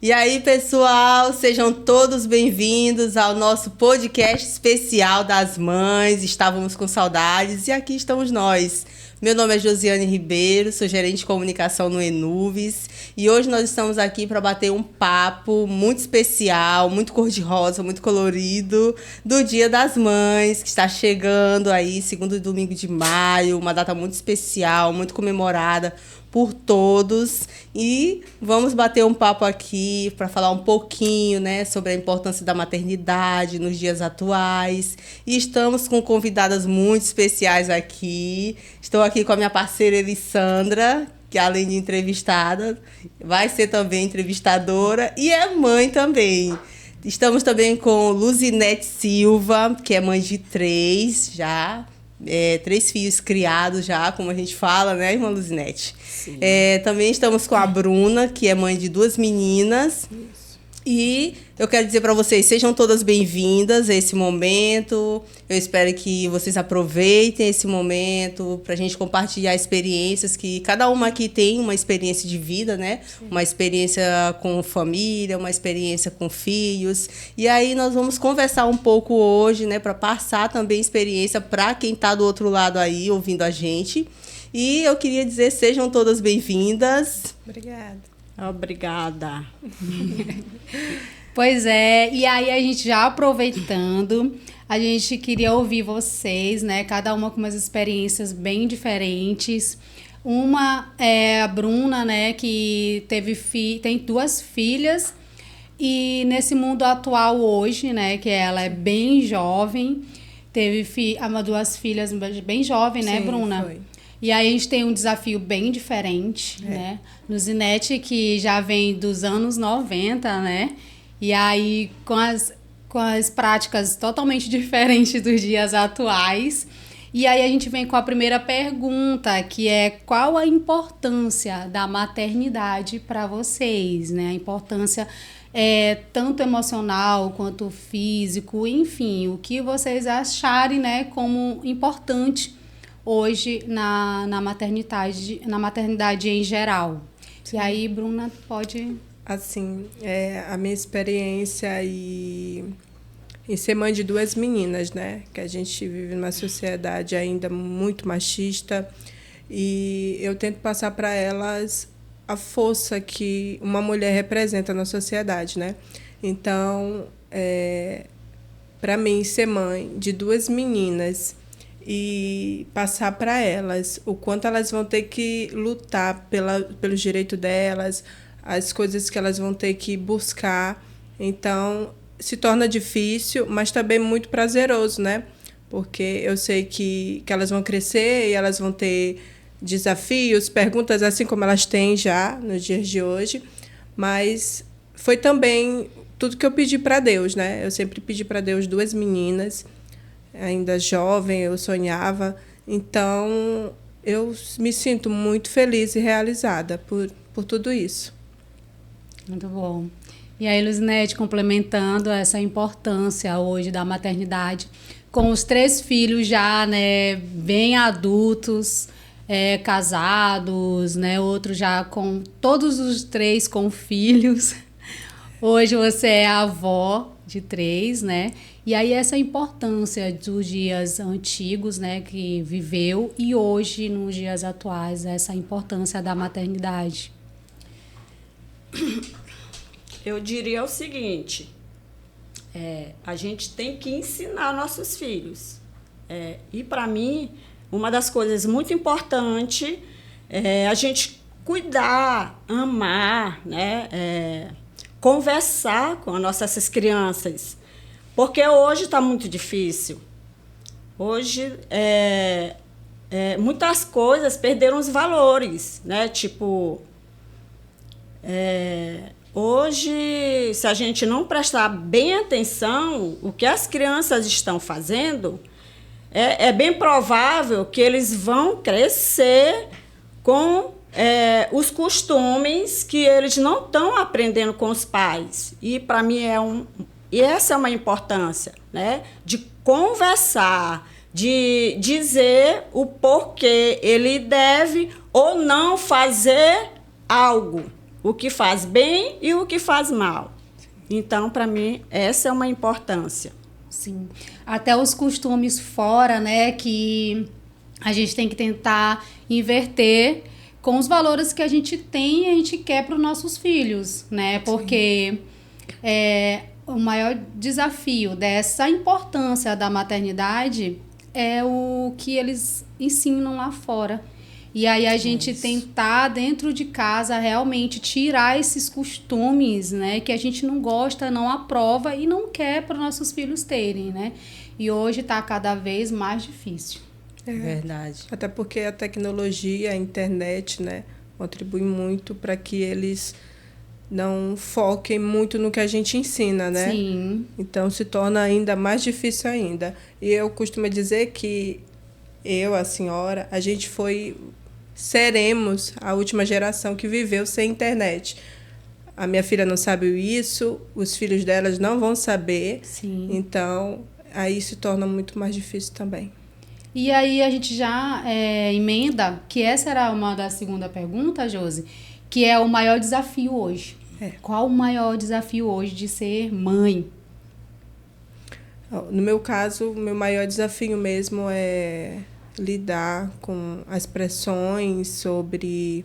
E aí, pessoal, sejam todos bem-vindos ao nosso podcast especial das mães. Estávamos com saudades e aqui estamos nós. Meu nome é Josiane Ribeiro, sou gerente de comunicação no Enuvis e hoje nós estamos aqui para bater um papo muito especial, muito cor-de-rosa, muito colorido, do Dia das Mães, que está chegando aí, segundo domingo de maio, uma data muito especial, muito comemorada por todos. E vamos bater um papo aqui para falar um pouquinho, né, sobre a importância da maternidade nos dias atuais. E estamos com convidadas muito especiais aqui. Estou aqui com a minha parceira Elissandra, que além de entrevistada, vai ser também entrevistadora e é mãe também. Estamos também com Luzinete Silva, que é mãe de 3 já. 3 filhos criados já, como a gente fala, né, irmã Luzinete? Sim. Também estamos com a Bruna, que é mãe de 2 meninas. Isso. E eu quero dizer para vocês, sejam todas bem-vindas a esse momento. Eu espero que vocês aproveitem esse momento para a gente compartilhar experiências, que cada uma aqui tem uma experiência de vida, né? Sim. Uma experiência com família, uma experiência com filhos. E aí nós vamos conversar um pouco hoje, né? Para passar também experiência para quem está do outro lado aí, ouvindo a gente. E eu queria dizer, sejam todas bem-vindas. Obrigada. Pois é, e aí a gente já aproveitando, a gente queria ouvir vocês, né? Cada uma com umas experiências bem diferentes. Uma é a Bruna, né? Que tem 2 filhas e nesse mundo atual hoje, né? Que ela é bem jovem, teve 2 filhas bem jovem, né, Bruna? Foi. E aí a gente tem um desafio bem diferente, né? Luzinete, que já vem dos anos 90, né? E aí com as práticas totalmente diferentes dos dias atuais. E aí a gente vem com a primeira pergunta, que é qual a importância da maternidade para vocês, né? A importância tanto emocional quanto físico, enfim, o que vocês acharem, né, como importante hoje na maternidade em geral. Sim. E aí, Bruna, pode... Assim, a minha experiência em ser mãe de 2 meninas, né? Que a gente vive numa sociedade ainda muito machista e eu tento passar para elas a força que uma mulher representa na sociedade, né? Então, para mim, ser mãe de 2 meninas e passar para elas o quanto elas vão ter que lutar pelo direito delas, as coisas que elas vão ter que buscar. Então, se torna difícil, mas também muito prazeroso, né? Porque eu sei que elas vão crescer e elas vão ter desafios, perguntas, assim como elas têm já nos dias de hoje. Mas foi também tudo que eu pedi para Deus, né? Eu sempre pedi para Deus 2 meninas. Ainda jovem, eu sonhava. Então, eu me sinto muito feliz e realizada por tudo isso. Muito bom. E aí, Luzinete, complementando essa importância hoje da maternidade, com os 3 filhos já, né, bem adultos, casados, né, outros já com todos os 3 com filhos. Hoje você é avó de 3, né? E aí essa importância dos dias antigos, né, que viveu, e hoje, nos dias atuais, essa importância da maternidade. Eu diria o seguinte, a gente tem que ensinar nossos filhos. E, para mim, uma das coisas muito importantes é a gente cuidar, amar, né, conversar com as nossas crianças. Porque hoje está muito difícil. Hoje, muitas coisas perderam os valores, né? Tipo, hoje, se a gente não prestar bem atenção, o que as crianças estão fazendo, é bem provável que eles vão crescer com os costumes que eles não estão aprendendo com os pais. E, para mim, e essa é uma importância, né? De conversar, de dizer o porquê ele deve ou não fazer algo. o que faz bem e o que faz mal. Então, para mim, essa é uma importância. Sim. Até os costumes fora, né, que a gente tem que tentar inverter com os valores que a gente tem e a gente quer para os nossos filhos, né? Porque o maior desafio dessa importância da maternidade é o que eles ensinam lá fora. E aí a gente tentar, dentro de casa, realmente tirar esses costumes, né? Que a gente não gosta, não aprova e não quer para os nossos filhos terem, né? E hoje está cada vez mais difícil. Verdade. Até porque a tecnologia, a internet, né, contribui muito para que eles não foquem muito no que a gente ensina, né? Sim. Então se torna ainda mais difícil ainda. E eu costumo dizer que a senhora, a gente seremos a última geração que viveu sem internet. A minha filha não sabe isso, os filhos delas não vão saber. Sim. Então, aí se torna muito mais difícil também. E aí a gente já emenda, que essa era uma da segunda pergunta, Josi, que é o maior desafio hoje. Qual o maior desafio hoje de ser mãe? No meu caso, o meu maior desafio mesmo é lidar com as pressões sobre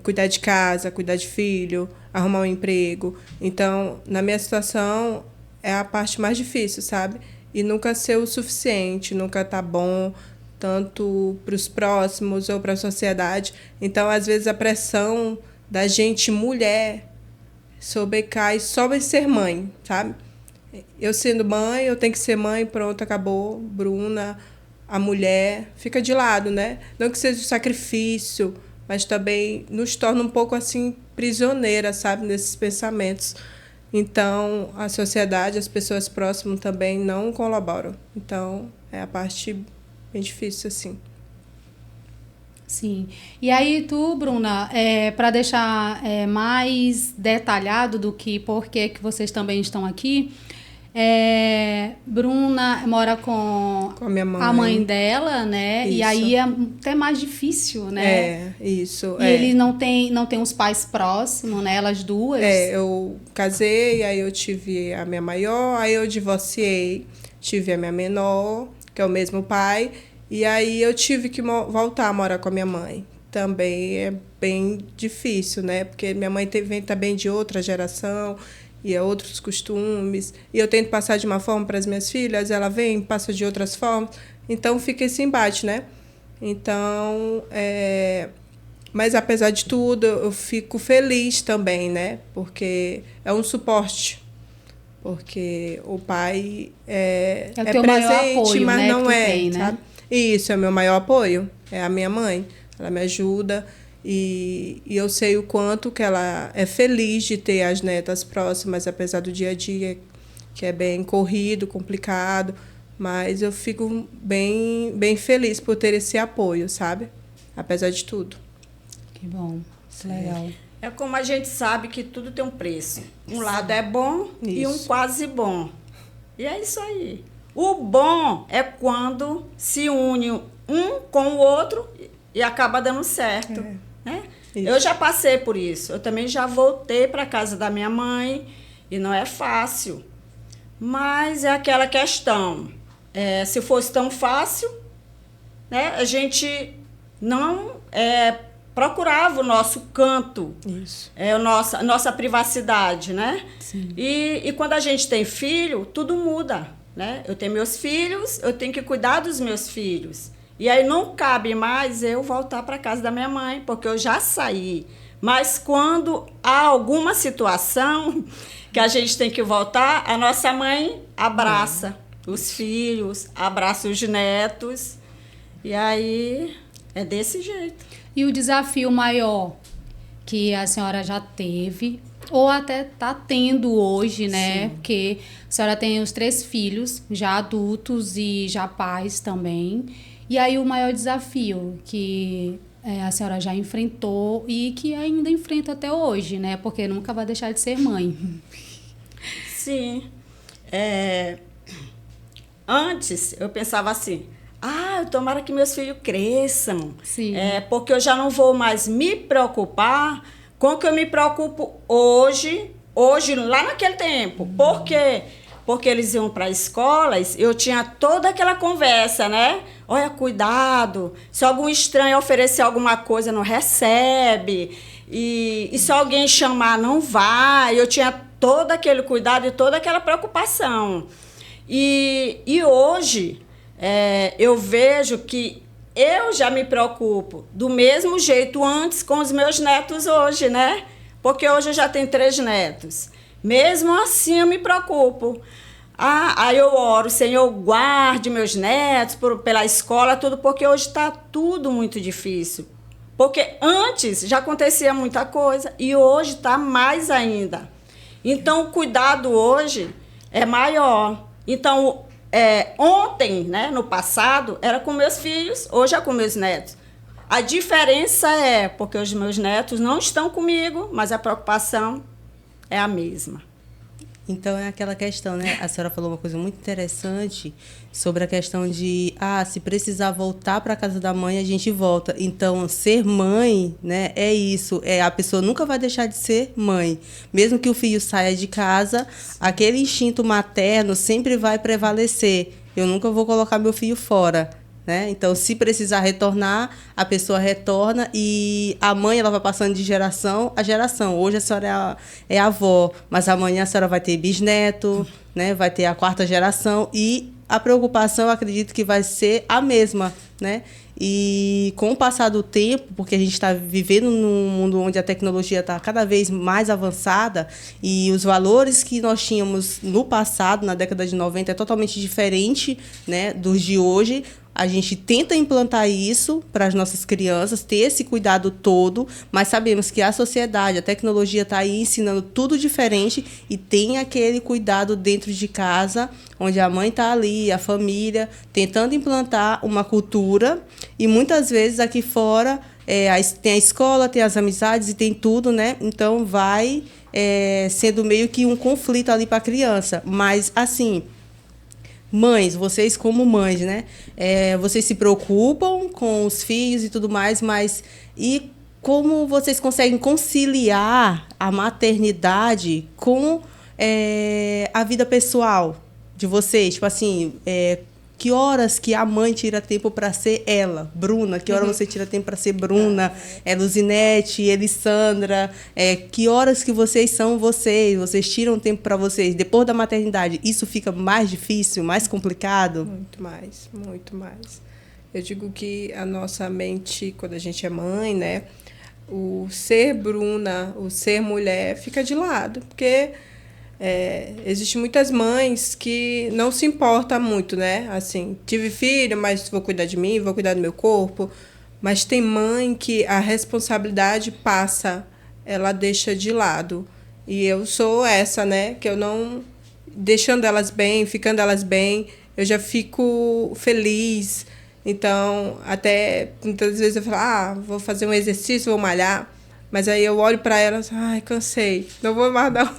cuidar de casa, cuidar de filho, arrumar um emprego. Então, na minha situação, é a parte mais difícil, sabe? E nunca ser o suficiente, nunca tá bom, tanto para os próximos ou para a sociedade. Então, às vezes, a pressão da gente, mulher, sobrecai só em ser mãe, sabe? Eu sendo mãe, eu tenho que ser mãe, pronto, acabou, Bruna, a mulher, fica de lado, né? Não que seja um sacrifício, mas também nos torna um pouco, assim, prisioneira, sabe? Nesses pensamentos. Então, a sociedade, as pessoas próximas também não colaboram. Então, é a parte bem difícil, assim. Sim. E aí tu, Bruna, para deixar mais detalhado do que por que vocês também estão aqui, Bruna mora com a minha mãe. A mãe dela, né? Isso. E aí é até mais difícil, né? Isso. E ele não tem os pais próximos, né? Elas duas. Eu casei, aí eu tive a minha maior, aí eu divorciei, tive a minha menor, que é o mesmo pai, e aí eu tive que voltar a morar com a minha mãe. Também é bem difícil, né? Porque minha mãe vem também de outra geração, e é outros costumes, e eu tento passar de uma forma para as minhas filhas, ela vem, passa de outras formas, então fica esse embate, né? Então, mas apesar de tudo, eu fico feliz também, né? Porque é um suporte, porque o pai é teu maior presente, apoio, mas né, não que tu é, tem, né? sabe? Isso é o meu maior apoio, é a minha mãe, ela me ajuda. E eu sei o quanto que ela é feliz de ter as netas próximas, apesar do dia a dia, que é bem corrido, complicado. Mas eu fico bem, bem feliz por ter esse apoio, sabe? Apesar de tudo. Que bom, que legal. É como a gente sabe que tudo tem um preço. Um lado é bom e um quase bom. E é isso aí. O bom é quando se une um com o outro e acaba dando certo. Né? Eu já passei por isso. Eu também já voltei para a casa da minha mãe e não é fácil. Mas é aquela questão. Se fosse tão fácil, né, a gente não procurava o nosso canto, a nossa privacidade, né? Sim. E quando a gente tem filho, tudo muda, né? Eu tenho meus filhos, eu tenho que cuidar dos meus filhos. E aí não cabe mais eu voltar para casa da minha mãe, porque eu já saí. Mas quando há alguma situação que a gente tem que voltar, a nossa mãe abraça os filhos, abraça os netos. E aí é desse jeito. E o desafio maior que a senhora já teve, ou até está tendo hoje, né? Sim. Porque a senhora tem os 3 filhos, já adultos e já pais também. E aí o maior desafio que a senhora já enfrentou e que ainda enfrenta até hoje, né? Porque nunca vai deixar de ser mãe. Sim. Antes eu pensava assim, tomara que meus filhos cresçam. Sim. Porque eu já não vou mais me preocupar com o que eu me preocupo hoje, lá naquele tempo. Por quê? Porque eles iam para escolas, eu tinha toda aquela conversa, né? Olha, cuidado, se algum estranho oferecer alguma coisa, não recebe. E se alguém chamar, não vai. Eu tinha todo aquele cuidado e toda aquela preocupação. E hoje, eu vejo que eu já me preocupo do mesmo jeito antes com os meus netos hoje, né? Porque hoje eu já tenho 3 netos. Mesmo assim, eu me preocupo. Aí eu oro, Senhor, guarde meus netos pela escola, tudo, porque hoje está tudo muito difícil. Porque antes já acontecia muita coisa e hoje está mais ainda. Então, o cuidado hoje é maior. Então, ontem, né, no passado, era com meus filhos, hoje é com meus netos. A diferença é porque os meus netos não estão comigo, mas a preocupação é a mesma. Então, é aquela questão, né? A senhora falou uma coisa muito interessante sobre a questão de, se precisar voltar para a casa da mãe, a gente volta. Então, ser mãe, né, é isso. A pessoa nunca vai deixar de ser mãe. Mesmo que o filho saia de casa, aquele instinto materno sempre vai prevalecer. Eu nunca vou colocar meu filho fora. Né? Então, se precisar retornar, a pessoa retorna e a mãe ela vai passando de geração a geração. Hoje a senhora é avó, mas amanhã a senhora vai ter bisneto, né? Vai ter a 4ª geração e a preocupação, eu acredito que vai ser a mesma, né? E com o passar do tempo, porque a gente está vivendo num mundo onde a tecnologia está cada vez mais avançada e os valores que nós tínhamos no passado, na década de 90, é totalmente diferente, né, dos de hoje. A gente tenta implantar isso para as nossas crianças, ter esse cuidado todo, mas sabemos que a sociedade, a tecnologia está aí ensinando tudo diferente e tem aquele cuidado dentro de casa, onde a mãe está ali, a família, tentando implantar uma cultura. E muitas vezes aqui fora tem a escola, tem as amizades e tem tudo, né? Então vai sendo meio que um conflito ali para a criança. Mas, assim, mães, vocês como mães, né? Vocês se preocupam com os filhos e tudo mais, mas e como vocês conseguem conciliar a maternidade com a vida pessoal de vocês? Tipo assim, que horas que a mãe tira tempo para ser ela, Bruna? Que hora você tira tempo para ser Bruna? Luzinete, Elissandra? Que horas que vocês são vocês? Vocês tiram tempo para vocês? Depois da maternidade, isso fica mais difícil, mais complicado? Muito mais, muito mais. Eu digo que a nossa mente, quando a gente é mãe, né? O ser Bruna, o ser mulher, fica de lado, porque existem muitas mães que não se importam muito, né? Assim, tive filho, mas vou cuidar de mim, vou cuidar do meu corpo. Mas tem mãe que a responsabilidade passa, ela deixa de lado. E eu sou essa, né? Que eu não... Deixando elas bem, ficando elas bem, eu já fico feliz. Então, até muitas vezes eu falo, vou fazer um exercício, vou malhar. Mas aí eu olho para elas, cansei, não vou mais não.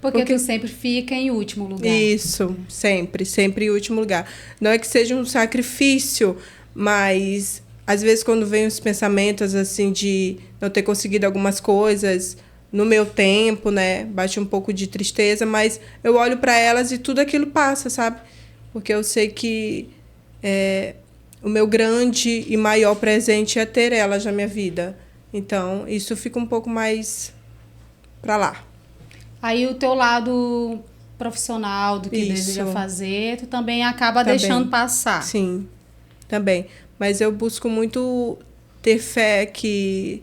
Porque tu sempre fica em último lugar. Isso, sempre em último lugar. Não é que seja um sacrifício, mas às vezes quando vem os pensamentos assim de não ter conseguido algumas coisas no meu tempo, né, bate um pouco de tristeza, mas eu olho para elas e tudo aquilo passa, sabe? Porque eu sei que o meu grande e maior presente é ter elas na minha vida. Então, isso fica um pouco mais para lá. Aí o teu lado profissional do que deseja fazer, tu também acaba deixando passar. Sim, também. Mas eu busco muito ter fé que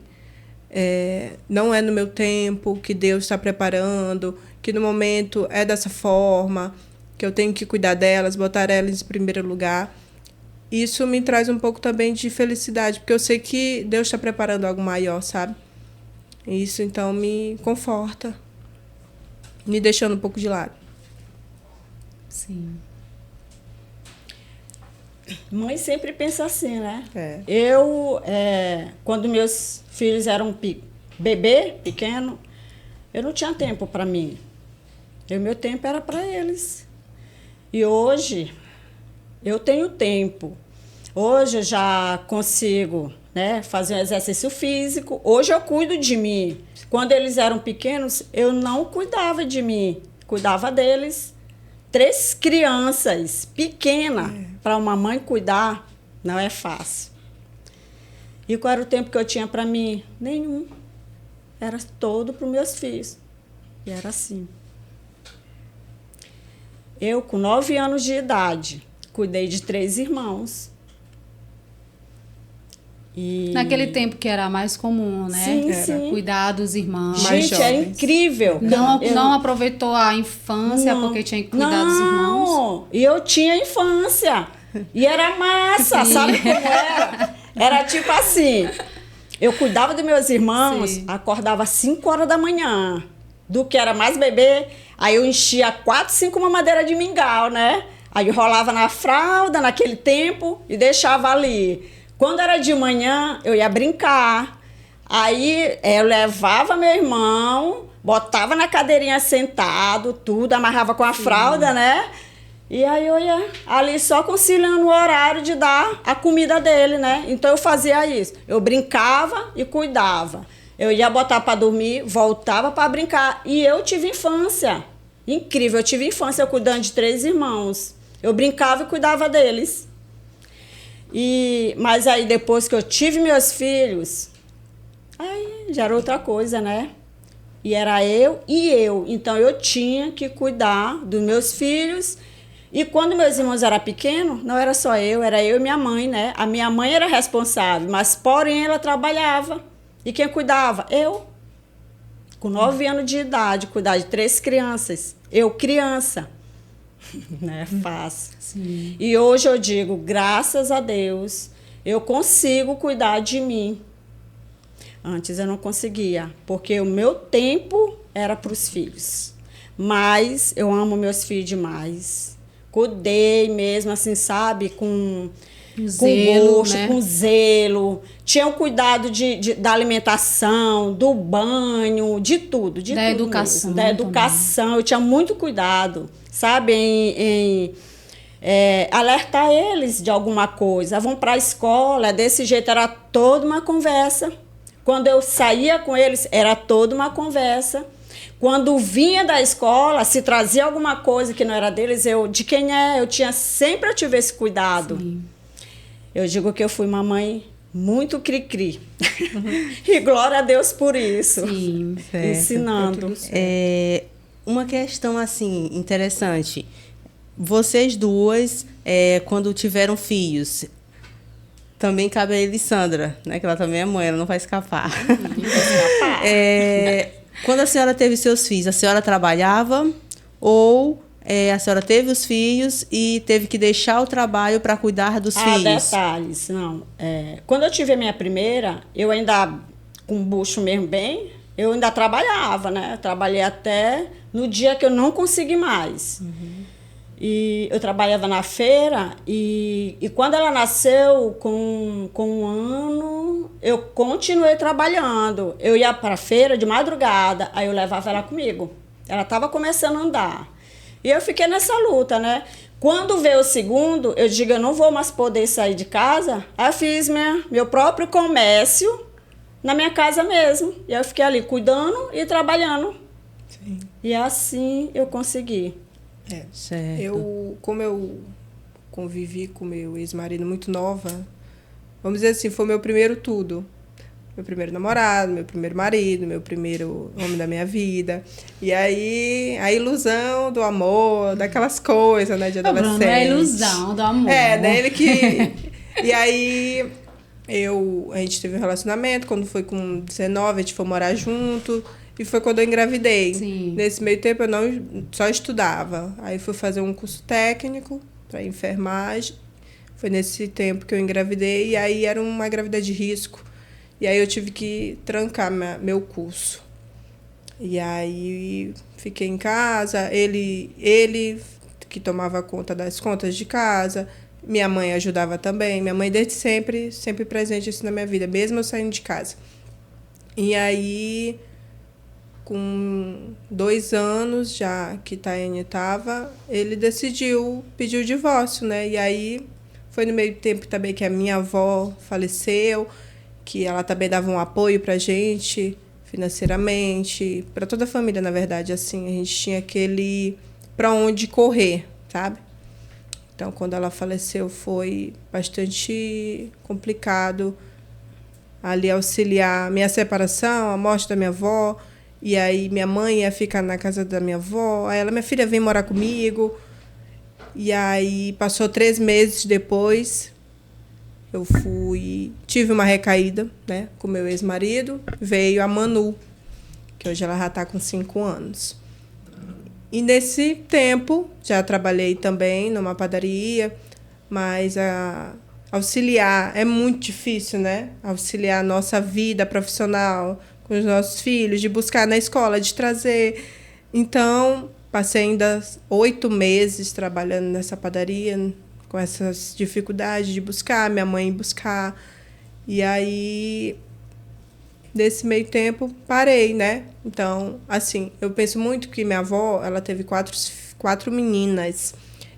não é no meu tempo, que Deus está preparando, que no momento é dessa forma, que eu tenho que cuidar delas, botar elas em primeiro lugar. Isso me traz um pouco também de felicidade, porque eu sei que Deus está preparando algo maior, sabe? Isso, então, me conforta, me deixando um pouco de lado. Sim. Mãe sempre pensa assim, né? Eu, quando meus filhos eram bebê, pequeno, eu não tinha tempo para mim. Meu tempo era para eles. E hoje, eu tenho tempo. Hoje eu já consigo né? Fazer um exercício físico. Hoje eu cuido de mim. Quando eles eram pequenos, eu não cuidava de mim. Cuidava deles. 3 crianças pequenas, para uma mãe cuidar, não é fácil. E qual era o tempo que eu tinha para mim? Nenhum. Era todo para os meus filhos. E era assim. Eu, com 9 anos de idade, cuidei de 3 irmãos. E... Naquele tempo que era mais comum, né? Sim, Era. sim. Cuidar dos irmãos. Mais Gente, era jovens. incrível. Não aproveitou a infância porque tinha que cuidar dos irmãos? Não, e eu tinha infância. E era massa, Sim. sabe como era? Era tipo assim, eu cuidava dos meus irmãos, Sim. acordava às 5 horas da manhã. Do que era mais bebê, aí eu enchia 4, 5 mamadeira de mingau, né? Aí eu rolava na fralda naquele tempo e deixava ali. Quando era de manhã, eu ia brincar. Aí eu levava meu irmão, botava na cadeirinha sentado, tudo, amarrava com a fralda, né? E aí eu ia ali só conciliando o horário de dar a comida dele, né? Então eu fazia isso. Eu brincava e cuidava. Eu ia botar para dormir, voltava para brincar. E eu tive infância. Incrível, eu tive infância cuidando de 3 irmãos. Eu brincava e cuidava deles. Mas aí depois que eu tive meus filhos, aí já era outra coisa, né? E era eu e eu. Então eu tinha que cuidar dos meus filhos. E quando meus irmãos eram pequenos, não era só eu, era eu e minha mãe, né? A minha mãe era responsável, mas porém ela trabalhava. E quem cuidava? Eu. Com 9 anos de idade, cuidar de 3 crianças. Eu, criança. Não é fácil. Sim. E hoje eu digo, graças a Deus, eu consigo cuidar de mim. Antes eu não conseguia, porque o meu tempo era para os filhos. Mas eu amo meus filhos demais. Cuidei mesmo, assim, sabe, com Zelo, gosto, né? com zelo. Tinha o cuidado da alimentação, do banho, de tudo. De Da tudo educação mesmo. Da educação. Eu tinha muito cuidado, sabe, em alertar eles de alguma coisa. Vão para a escola, desse jeito era toda uma conversa. Quando eu saía com eles, era toda uma conversa. Quando vinha da escola, se trazia alguma coisa que não era deles, de quem é? Eu sempre tive esse cuidado. Sim. Eu digo que eu fui uma mãe muito cri-cri. E glória a Deus por isso. Sim. Certo. Ensinando. Uma questão assim interessante. Vocês duas, quando tiveram filhos, também cabe a Elissandra, né? Que ela também é mãe, ela não vai escapar. Quando a senhora teve seus filhos, a senhora trabalhava ou a senhora teve os filhos e teve que deixar o trabalho para cuidar dos filhos? Detalhes, não. Quando eu tive a minha primeira, eu ainda, com bucho mesmo bem, eu ainda trabalhava, né? Eu trabalhei até no dia que eu não consegui mais. Uhum. E eu trabalhava na feira e quando ela nasceu, com 1 ano, eu continuei trabalhando. Eu ia para a feira de madrugada, aí eu levava ela comigo. Ela estava começando a andar. E eu fiquei nessa luta, né? Quando veio o segundo, eu digo, eu não vou mais poder sair de casa. Aí eu fiz meu próprio comércio na minha casa mesmo. E eu fiquei ali cuidando e trabalhando. Sim. E assim eu consegui. Certo. Como eu convivi com meu ex-marido muito nova, vamos dizer assim, foi meu primeiro tudo. Meu primeiro namorado, meu primeiro marido, meu primeiro homem da minha vida. E aí, a ilusão do amor, daquelas coisas, né, de adolescente. Bruno, é a ilusão do amor. Né, ele que... E aí, a gente teve um relacionamento, quando foi com 19, a gente foi morar junto... E foi quando eu engravidei. Sim. Nesse meio tempo, eu não só estudava. Aí fui fazer um curso técnico para enfermagem. Foi nesse tempo que eu engravidei. E aí era uma gravidez de risco. E aí eu tive que trancar meu curso. E aí fiquei em casa. Ele que tomava conta das contas de casa. Minha mãe ajudava também. Minha mãe desde sempre presente isso na minha vida, mesmo eu saindo de casa. E aí... Com 2 anos já que Taiane estava, ele decidiu pedir o divórcio, né? E aí foi no meio tempo também que a minha avó faleceu. que ela também dava um apoio para a gente, financeiramente, para toda a família, na verdade, assim, a gente tinha aquele para onde correr, sabe? Então, quando ela faleceu, foi bastante complicado ali auxiliar minha separação, a morte da minha avó, e aí minha mãe ia ficar na casa da minha avó, aí ela, minha filha, vem morar comigo, e aí passou 3 meses depois, eu tive uma recaída, né, com meu ex-marido, veio a Manu, que hoje ela já está com 5 anos. E nesse tempo, já trabalhei também numa padaria, mas auxiliar é muito difícil, né? Auxiliar a nossa vida profissional com os nossos filhos, de buscar na escola, de trazer. Então, passei ainda 8 meses trabalhando nessa padaria, com essas dificuldades de buscar, minha mãe buscar. E aí, nesse meio tempo, parei, né? Então, assim, eu penso muito que minha avó, ela teve 4 meninas.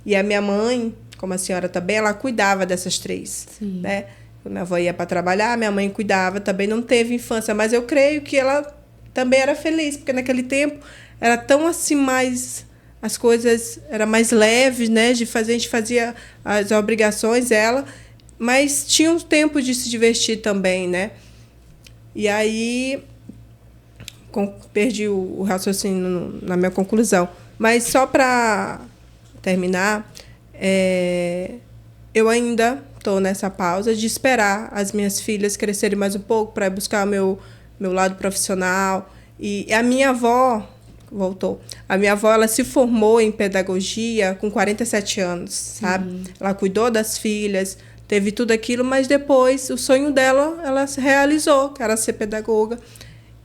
E a minha mãe, como a senhora também, ela cuidava dessas 3, Sim. né? Quando minha avó ia para trabalhar, minha mãe cuidava, também não teve infância, mas eu creio que ela também era feliz, porque naquele tempo era tão assim mais... As coisas eram mais leves, né? A gente fazia as obrigações, mas tinha um tempo de se divertir também, né? E aí, perdi o raciocínio na minha conclusão. Mas só para terminar, eu ainda estou nessa pausa de esperar as minhas filhas crescerem mais um pouco para buscar o meu lado profissional. E a minha avó... Voltou. A minha avó, ela se formou em pedagogia com 47 anos, sabe? Ela cuidou das filhas, teve tudo aquilo, mas depois o sonho dela, ela realizou, que era ser pedagoga.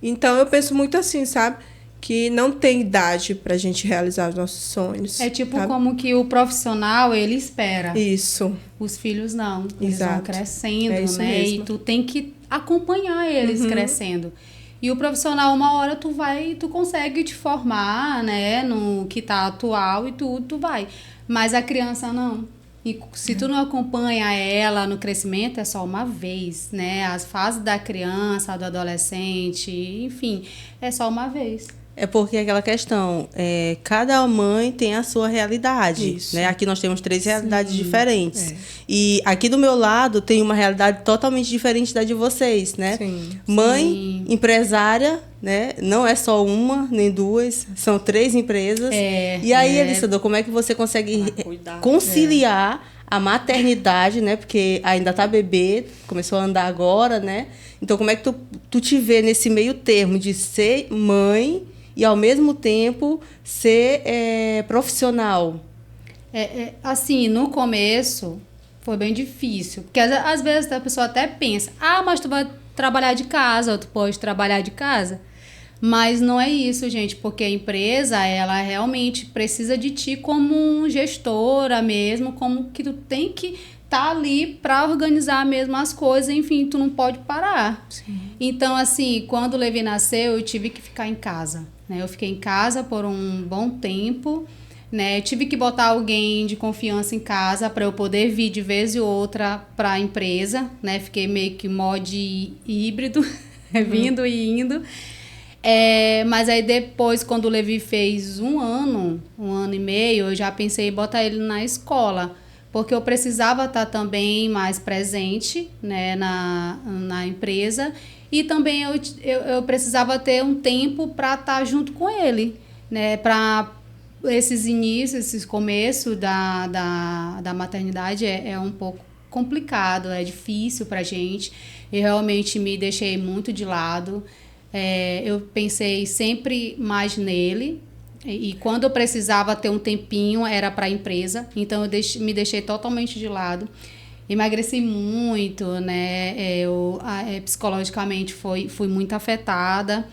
Então, eu penso muito assim, sabe? Que não tem idade para a gente realizar os nossos sonhos. É tipo, sabe? como que o profissional, ele espera. Isso. Os filhos não. Eles Exato. vão crescendo, É isso né? mesmo. E tu tem que acompanhar eles crescendo. E o profissional, uma hora tu consegue te formar, né, no que tá atual e tu vai. Mas a criança não. E se tu não acompanha ela no crescimento, é só uma vez, né? As fases da criança, do adolescente, enfim, é só uma vez. É porque aquela questão, cada mãe tem a sua realidade. Isso. Né? Aqui nós temos 3 realidades diferentes. E aqui do meu lado tem uma realidade totalmente diferente da de vocês, né? Sim. Mãe, empresária, né? Não é só uma, nem 2, são 3 empresas. E aí, Elissador, como é que você consegue conciliar a maternidade, né? Porque ainda tá bebê, começou a andar agora, né? Então, como é que tu te vê nesse meio termo de ser mãe e, ao mesmo tempo, ser profissional? Assim, no começo foi bem difícil. Porque às vezes a pessoa até pensa, mas tu vai trabalhar de casa, ou tu pode trabalhar de casa. Mas não é isso, gente, porque a empresa, ela realmente precisa de ti como gestora mesmo, como que tu tem que estar ali para organizar mesmo as coisas, enfim, tu não pode parar. Sim. Então, assim, quando o Levi nasceu, eu tive que ficar em casa, né? Eu fiquei em casa por um bom tempo, né? Eu tive que botar alguém de confiança em casa para eu poder vir de vez e outra para a empresa, né? Fiquei meio que mod híbrido, vindo e indo. Mas aí depois, quando o Levi fez 1 ano e meio, eu já pensei em botar ele na escola, porque eu precisava estar também mais presente, né, na empresa, e também eu precisava ter um tempo para estar junto com ele, né, para esses inícios, esses começos da maternidade é um pouco complicado, é difícil para a gente. Eu realmente me deixei muito de lado. Eu pensei sempre mais nele, e quando eu precisava ter um tempinho era para a empresa, então eu me deixei totalmente de lado. Emagreci muito, né? Psicologicamente fui muito afetada,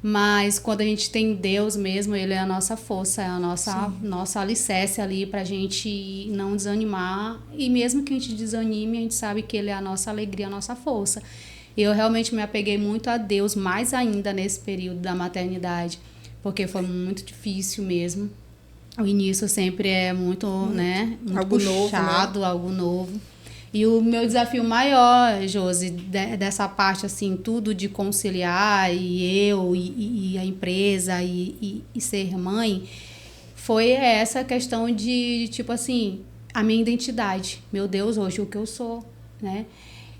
mas quando a gente tem Deus mesmo, Ele é a nossa força, é a nossa alicerce ali para a gente não desanimar, e mesmo que a gente desanime, a gente sabe que Ele é a nossa alegria, a nossa força. Eu realmente me apeguei muito a Deus, mais ainda nesse período da maternidade, porque foi muito difícil mesmo. O início sempre é muito, né, muito algo puxado, novo, né? algo novo. E o meu desafio maior, Josi, dessa parte, assim, tudo de conciliar, e a empresa, e ser mãe, foi essa questão de, tipo assim, a minha identidade. Meu Deus, hoje o que eu sou, né?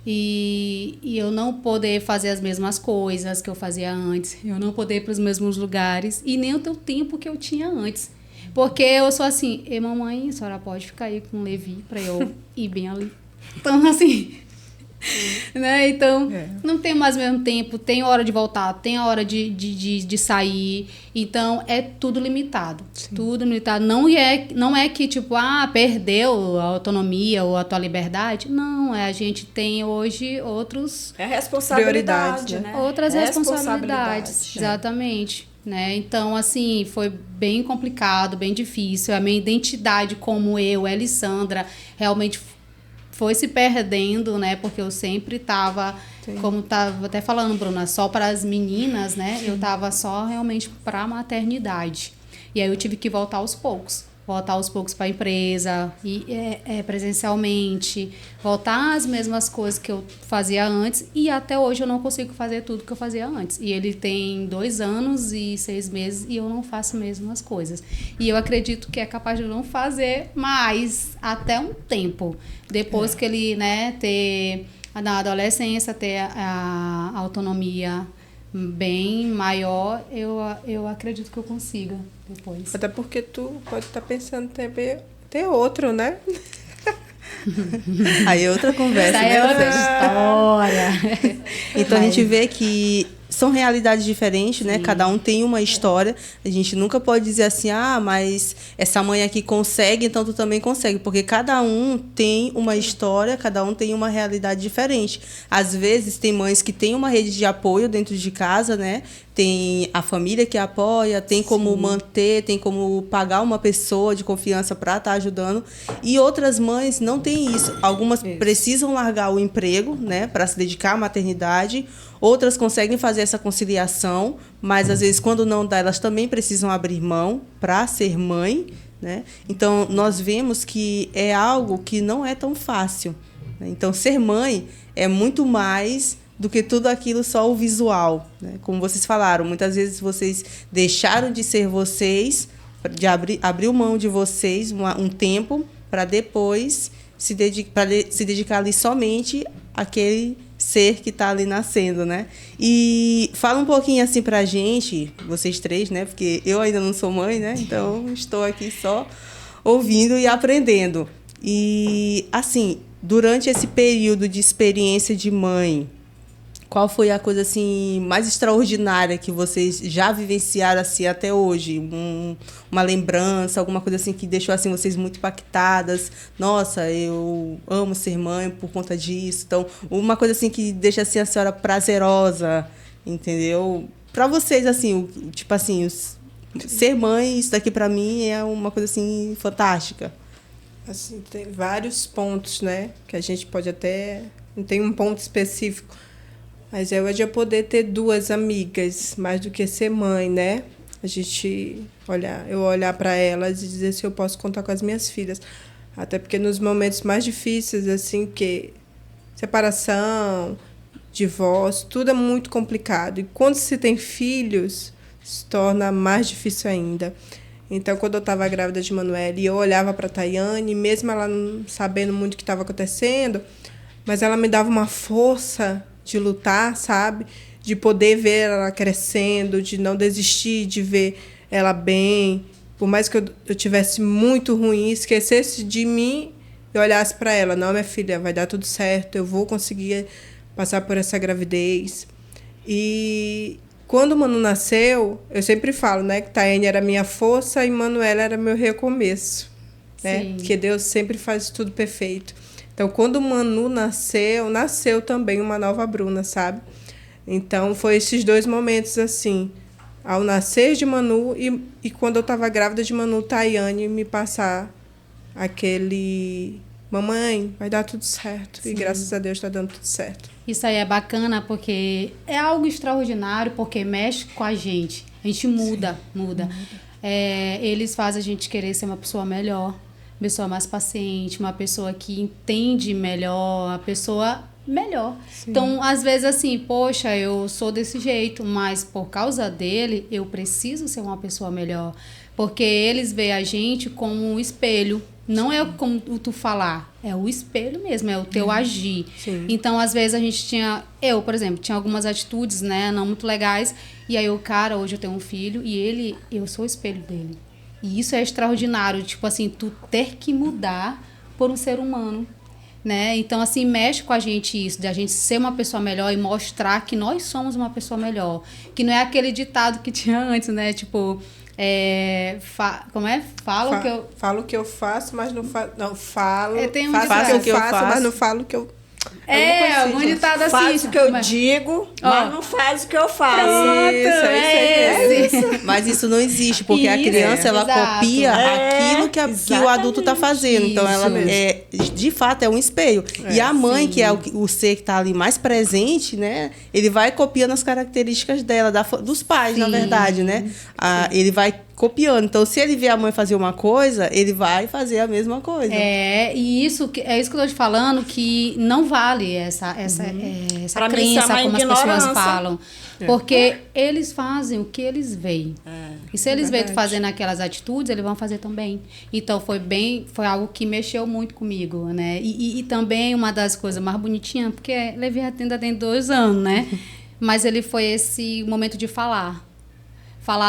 E eu não poder fazer as mesmas coisas que eu fazia antes, eu não poder ir para os mesmos lugares, e nem o tempo que eu tinha antes. Porque eu sou assim, e mamãe, a senhora pode ficar aí com o Levi para eu ir bem ali. Então, assim, né? Então, não tem mais o mesmo tempo, tem hora de voltar, tem hora de sair. Então, é tudo limitado. Sim. Tudo limitado. Não é que, tipo, perdeu a autonomia ou a tua liberdade. Não, a gente tem hoje outros... É responsabilidade, né? Outras responsabilidades. Exatamente. Né? Então, assim, foi bem complicado, bem difícil. A minha identidade como eu, Elisandra, realmente foi se perdendo, né? Porque eu sempre estava, como estava até falando, Bruna, só para as meninas, né? Sim. Eu estava só realmente para a maternidade. E aí eu tive que voltar aos poucos para a empresa, e presencialmente, voltar às mesmas coisas que eu fazia antes, e até hoje eu não consigo fazer tudo que eu fazia antes. E ele tem 2 anos e 6 meses e eu não faço as mesmas coisas. E eu acredito que é capaz de não fazer mais até um tempo. Depois que ele, né, ter na adolescência, ter a autonomia bem maior, eu acredito que eu consiga depois. Até porque tu pode estar pensando ter outro, né? Aí é outra conversa, né? É outra história. Então a gente vê que são realidades diferentes, né? Cada um tem uma história. A gente nunca pode dizer assim, mas essa mãe aqui consegue, então tu também consegue. Porque cada um tem uma história, cada um tem uma realidade diferente. Às vezes tem mães que têm uma rede de apoio dentro de casa, né? Tem a família que apoia, tem como manter, tem como pagar uma pessoa de confiança para estar ajudando. E outras mães não têm isso. Algumas precisam largar o emprego, né, para se dedicar à maternidade. Outras conseguem fazer essa conciliação, mas às vezes quando não dá, elas também precisam abrir mão para ser mãe, né? Então nós vemos que é algo que não é tão fácil, né? Então ser mãe é muito mais do que tudo aquilo só o visual, né? Como vocês falaram, muitas vezes vocês deixaram de ser vocês, abriu mão de vocês um tempo para depois se dedicar ali somente àquele ser que está ali nascendo, né? E fala um pouquinho assim pra gente, vocês três, né? Porque eu ainda não sou mãe, né? Então estou aqui só ouvindo e aprendendo. E assim, durante esse período de experiência de mãe, qual foi a coisa assim mais extraordinária que vocês já vivenciaram assim até hoje? Uma lembrança, alguma coisa assim que deixou assim vocês muito impactadas? Nossa, eu amo ser mãe por conta disso. Então, uma coisa assim que deixa assim a senhora prazerosa, entendeu? Para vocês assim, tipo assim, ser mãe, isso daqui para mim é uma coisa assim fantástica. Assim, tem vários pontos, né, que a gente pode até não tem um ponto específico. Mas eu já poder ter 2 amigas, mais do que ser mãe, né? Eu olhar para elas e dizer se eu posso contar com as minhas filhas. Até porque nos momentos mais difíceis, assim, que separação, divórcio, tudo é muito complicado. E quando se tem filhos, se torna mais difícil ainda. Então, quando eu estava grávida de Manuela, eu olhava para a Tayane, mesmo ela não sabendo muito o que estava acontecendo, mas ela me dava uma força de lutar, sabe? De poder ver ela crescendo, de não desistir, de ver ela bem. Por mais que eu tivesse muito ruim, esquecesse de mim e olhasse para ela. Não, minha filha, vai dar tudo certo, eu vou conseguir passar por essa gravidez. E quando o Manu nasceu, eu sempre falo, né, que Tayane era minha força e Manuela era meu recomeço, né? Porque Deus sempre faz tudo perfeito. Então, quando o Manu nasceu também uma nova Bruna, sabe? Então, foi esses 2 momentos, assim, ao nascer de Manu e quando eu estava grávida de Manu, Tayane me passar aquele... Mamãe, vai dar tudo certo. Sim. E graças a Deus está dando tudo certo. Isso aí é bacana porque é algo extraordinário, porque mexe com a gente. A gente muda. Eles fazem a gente querer ser uma pessoa melhor. pessoa mais paciente, uma pessoa que entende melhor, uma pessoa melhor. Sim. Então, às vezes assim, poxa, eu sou desse jeito, mas por causa dele, eu preciso ser uma pessoa melhor. Porque eles veem a gente como um espelho. Não é como tu falar, é o espelho mesmo, é o teu agir. Sim. Então, às vezes, a gente eu, por exemplo, tinha algumas atitudes, né, não muito legais, e aí hoje eu tenho um filho, e eu sou o espelho dele. E isso é extraordinário, tipo assim, tu ter que mudar por um ser humano, né? Então, assim, mexe com a gente isso, de a gente ser uma pessoa melhor e mostrar que nós somos uma pessoa melhor. Que não é aquele ditado que tinha antes, né, tipo... como é? Falo o que eu faço, mas não falo. Não, falo. Faço o que eu faço, mas não falo o que eu. Algum ditado assim. Faz o que eu digo, mas não faz o que eu faço. Isso. Mas isso não existe, porque a criança, ela copia aquilo que o adulto está fazendo. Então, ela de fato, é um espelho. E a mãe, que é o ser que está ali mais presente, né? Ele vai copiando as características dela, dos pais, na verdade, né? Ele vai copiando. Então, se ele vê a mãe fazer uma coisa, ele vai fazer a mesma coisa. E isso que eu estou te falando, que não vale essa crença, como as pessoas falam. Porque eles fazem o que eles veem. E se eles veem tu fazendo aquelas atitudes, eles vão fazer também. Então, foi algo que mexeu muito comigo, né? E também uma das coisas mais bonitinhas, porque Levi ainda tem 2 anos, né? Mas ele foi esse momento de falar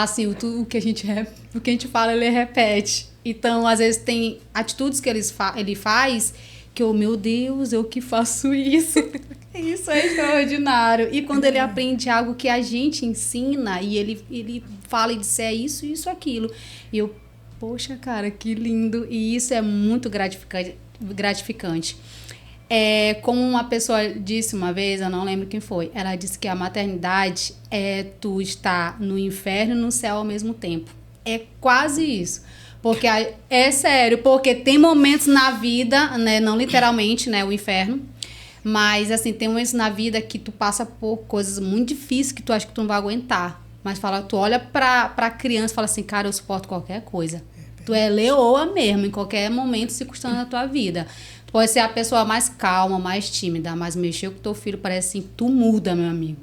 assim, o que a gente fala, ele repete. Então, às vezes, tem atitudes que ele faz que meu Deus, eu que faço isso. Isso é extraordinário. E quando ele aprende algo que a gente ensina, e ele fala e diz, é isso, isso, aquilo. E eu, poxa, cara, que lindo. E isso é muito gratificante. Como uma pessoa disse uma vez, eu não lembro quem foi, ela disse que a maternidade é tu estar no inferno e no céu ao mesmo tempo. É quase isso. Porque é sério, porque tem momentos na vida, né, não literalmente, né, o inferno, mas assim, tem momentos na vida que tu passa por coisas muito difíceis que tu acha que tu não vai aguentar. Mas tu olha pra criança e fala assim, cara, eu suporto qualquer coisa. Tu é leoa mesmo, em qualquer momento, circunstância da tua vida. Pode ser a pessoa mais calma, mais tímida, mas mexer com teu filho parece assim, tu muda, meu amigo.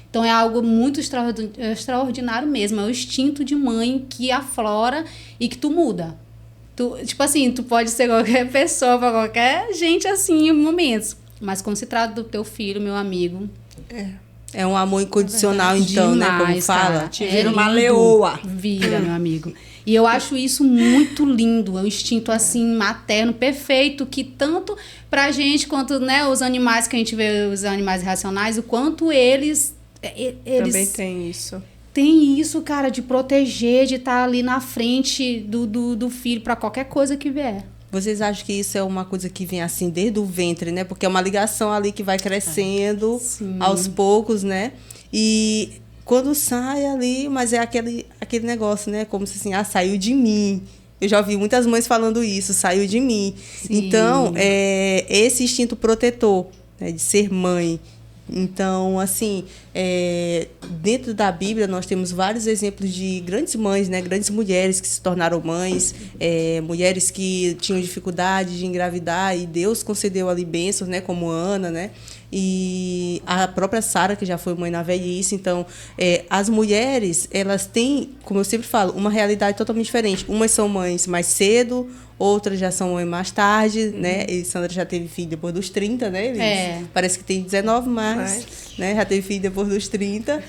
Então é algo muito extraordinário mesmo. É o instinto de mãe que aflora e que tu muda. Tipo assim, tu pode ser qualquer pessoa, pra qualquer gente assim, em momentos. Mas quando se trata do teu filho, meu amigo... É um amor incondicional, então, demais, né? Como fala. Cara, te vira uma leoa. Vira, meu amigo. E eu acho isso muito lindo. É um instinto, assim, materno, perfeito, que tanto pra gente quanto, né, os animais que a gente vê, os animais racionais, o quanto eles também tem isso. Tem isso, cara, de proteger, de estar ali na frente do filho pra qualquer coisa que vier. Vocês acham que isso é uma coisa que vem assim desde o ventre, né? Porque é uma ligação ali que vai crescendo aos poucos, né? E quando sai ali, mas é aquele negócio, né? Como se assim, saiu de mim. Eu já ouvi muitas mães falando isso, saiu de mim. Sim. Então, esse instinto protetor, né, de ser mãe. Então, assim, dentro da Bíblia nós temos vários exemplos de grandes mães, né? Grandes mulheres que se tornaram mães, mulheres que tinham dificuldade de engravidar e Deus concedeu ali bênçãos, né? Como Ana, né? E a própria Sara, que já foi mãe na velhice. Então, as mulheres, elas têm, como eu sempre falo, uma realidade totalmente diferente. Umas são mães mais cedo, outras já são mães mais tarde, né? E Sandra já teve filho depois dos 30, né, Elis? Parece que tem 19 mais, né? Já teve filho depois dos 30.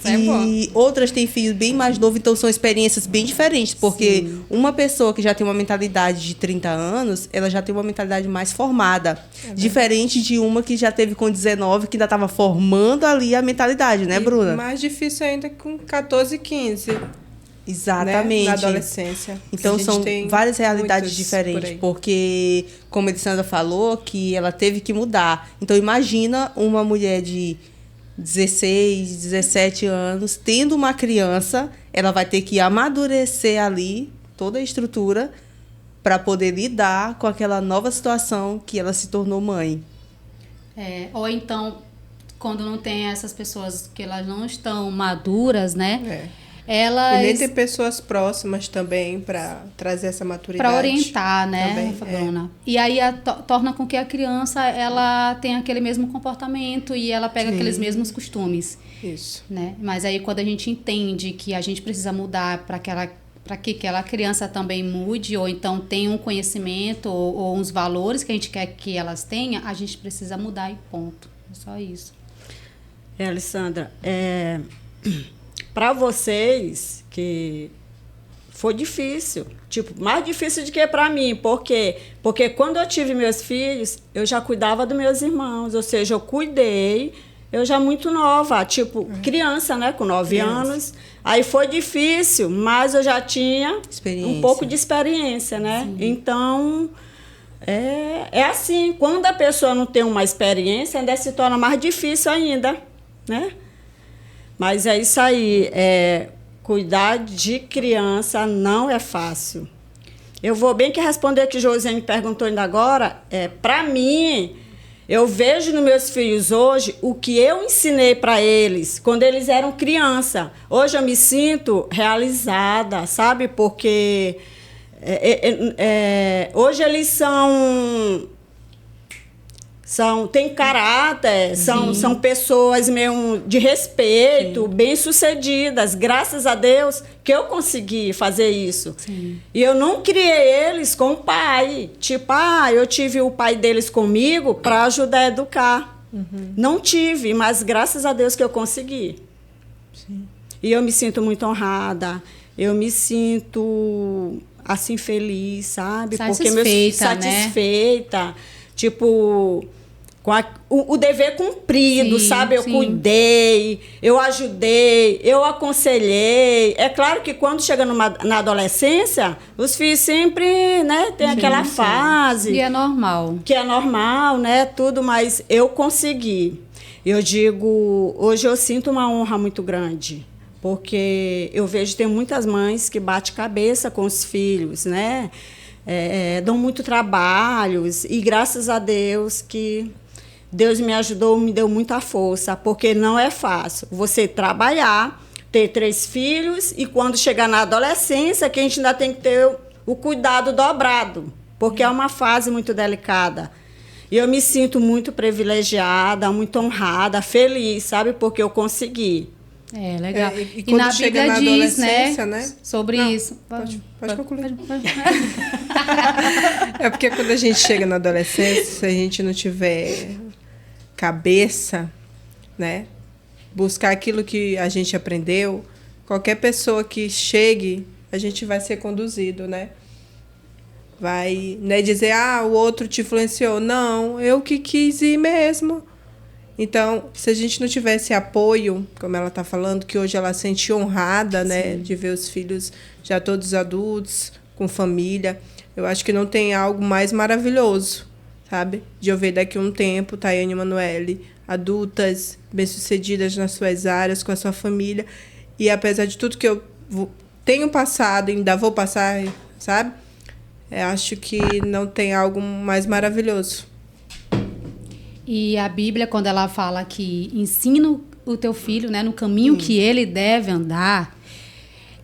E outras têm filho bem mais novo, então são experiências bem diferentes, porque uma pessoa que já tem uma mentalidade de 30 anos, ela já tem uma mentalidade mais formada, diferente de uma que já teve com 19, que ainda estava formando ali a mentalidade, né, Bruna? Mais difícil ainda com 14, 15. Exatamente. Né? Na adolescência. Então, são várias realidades diferentes, porque, como a Elisandra falou, que ela teve que mudar. Então, imagina uma mulher de 16, 17 anos, tendo uma criança, ela vai ter que amadurecer ali toda a estrutura para poder lidar com aquela nova situação que ela se tornou mãe. Ou então, quando não tem essas pessoas que elas não estão maduras, né? elas... E nem tem pessoas próximas também para trazer essa maturidade. Para orientar, né, também, Bruna? E aí torna com que a criança ela tenha aquele mesmo comportamento e ela pega aqueles mesmos costumes. Isso. Né? Mas aí quando a gente entende que a gente precisa mudar para que aquela criança também mude, ou então tenha um conhecimento ou uns valores que a gente quer que elas tenham, a gente precisa mudar e ponto. É só isso. Alessandra, para vocês que foi difícil, tipo, mais difícil do que para mim, porque quando eu tive meus filhos, eu já cuidava dos meus irmãos, ou seja, eu cuidei, eu já muito nova, tipo, criança, né, com 9 anos, aí foi difícil, mas eu já tinha um pouco de experiência, né, sim. Então, é assim, quando a pessoa não tem uma experiência, ainda se torna mais difícil ainda, né? Mas é isso aí, cuidar de criança não é fácil. Eu vou bem que responder que Josiane perguntou ainda agora, para mim, eu vejo nos meus filhos hoje o que eu ensinei para eles quando eles eram criança. Hoje eu me sinto realizada, sabe? Porque hoje eles têm caráter, são pessoas mesmo de respeito, bem-sucedidas, graças a Deus que eu consegui fazer isso. Sim. E eu não criei eles com o pai. Tipo, eu tive o pai deles comigo para ajudar a educar. Uhum. Não tive, mas graças a Deus que eu consegui. Sim. E eu me sinto muito honrada, eu me sinto assim feliz, sabe? Satisfeita, né? Tipo, com o dever cumprido, sim, sabe? Eu cuidei, eu ajudei, eu aconselhei. É claro que quando chega na adolescência, os filhos sempre, né, tem aquela fase. E é normal. Que é normal, né? Tudo, mas eu consegui. Eu digo, hoje eu sinto uma honra muito grande. Porque eu vejo que tem muitas mães que batem cabeça com os filhos, né? Dão muito trabalhos. E graças a Deus que Deus me ajudou, me deu muita força. Porque não é fácil você trabalhar, ter 3 filhos e quando chegar na adolescência que a gente ainda tem que ter o cuidado dobrado. Porque é uma fase muito delicada. E eu me sinto muito privilegiada, muito honrada, feliz, sabe? Porque eu consegui. Legal. E na Bíblia diz, né, sobre isso. Pode concluir. É porque quando a gente chega na adolescência, se a gente não tiver cabeça, né, buscar aquilo que a gente aprendeu, qualquer pessoa que chegue, a gente vai ser conduzido, né? Vai, né, dizer, o outro te influenciou. Não, eu que quis ir mesmo. Então, se a gente não tivesse apoio, como ela está falando, que hoje ela se sente honrada, né, de ver os filhos já todos adultos, com família, eu acho que não tem algo mais maravilhoso, sabe? De eu ver daqui a um tempo Tayane e Manoele, adultas, bem-sucedidas nas suas áreas, com a sua família. E apesar de tudo que eu tenho passado e ainda vou passar, sabe? Eu acho que não tem algo mais maravilhoso. E a Bíblia, quando ela fala que ensina o teu filho, né, no caminho que ele deve andar,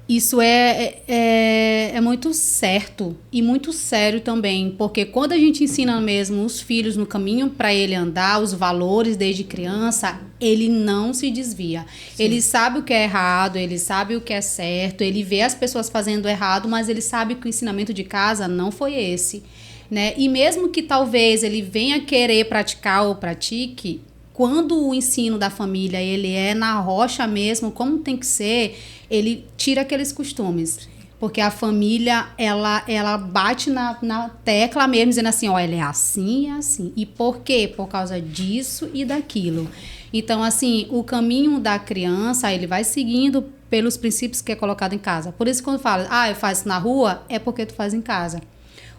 isso é muito certo e muito sério também, porque quando a gente ensina mesmo os filhos no caminho para ele andar, os valores desde criança, ele não se desvia. Sim. Ele sabe o que é errado, ele sabe o que é certo, ele vê as pessoas fazendo errado, mas ele sabe que o ensinamento de casa não foi esse. Né? E mesmo que talvez ele venha querer praticar ou pratique, quando o ensino da família ele é na rocha mesmo, como tem que ser, ele tira aqueles costumes. Porque a família, ela bate na tecla mesmo, dizendo assim, ele é assim e assim. E por quê? Por causa disso e daquilo. Então, assim, o caminho da criança, ele vai seguindo pelos princípios que é colocado em casa. Por isso, quando fala, eu faço na rua, é porque tu faz em casa.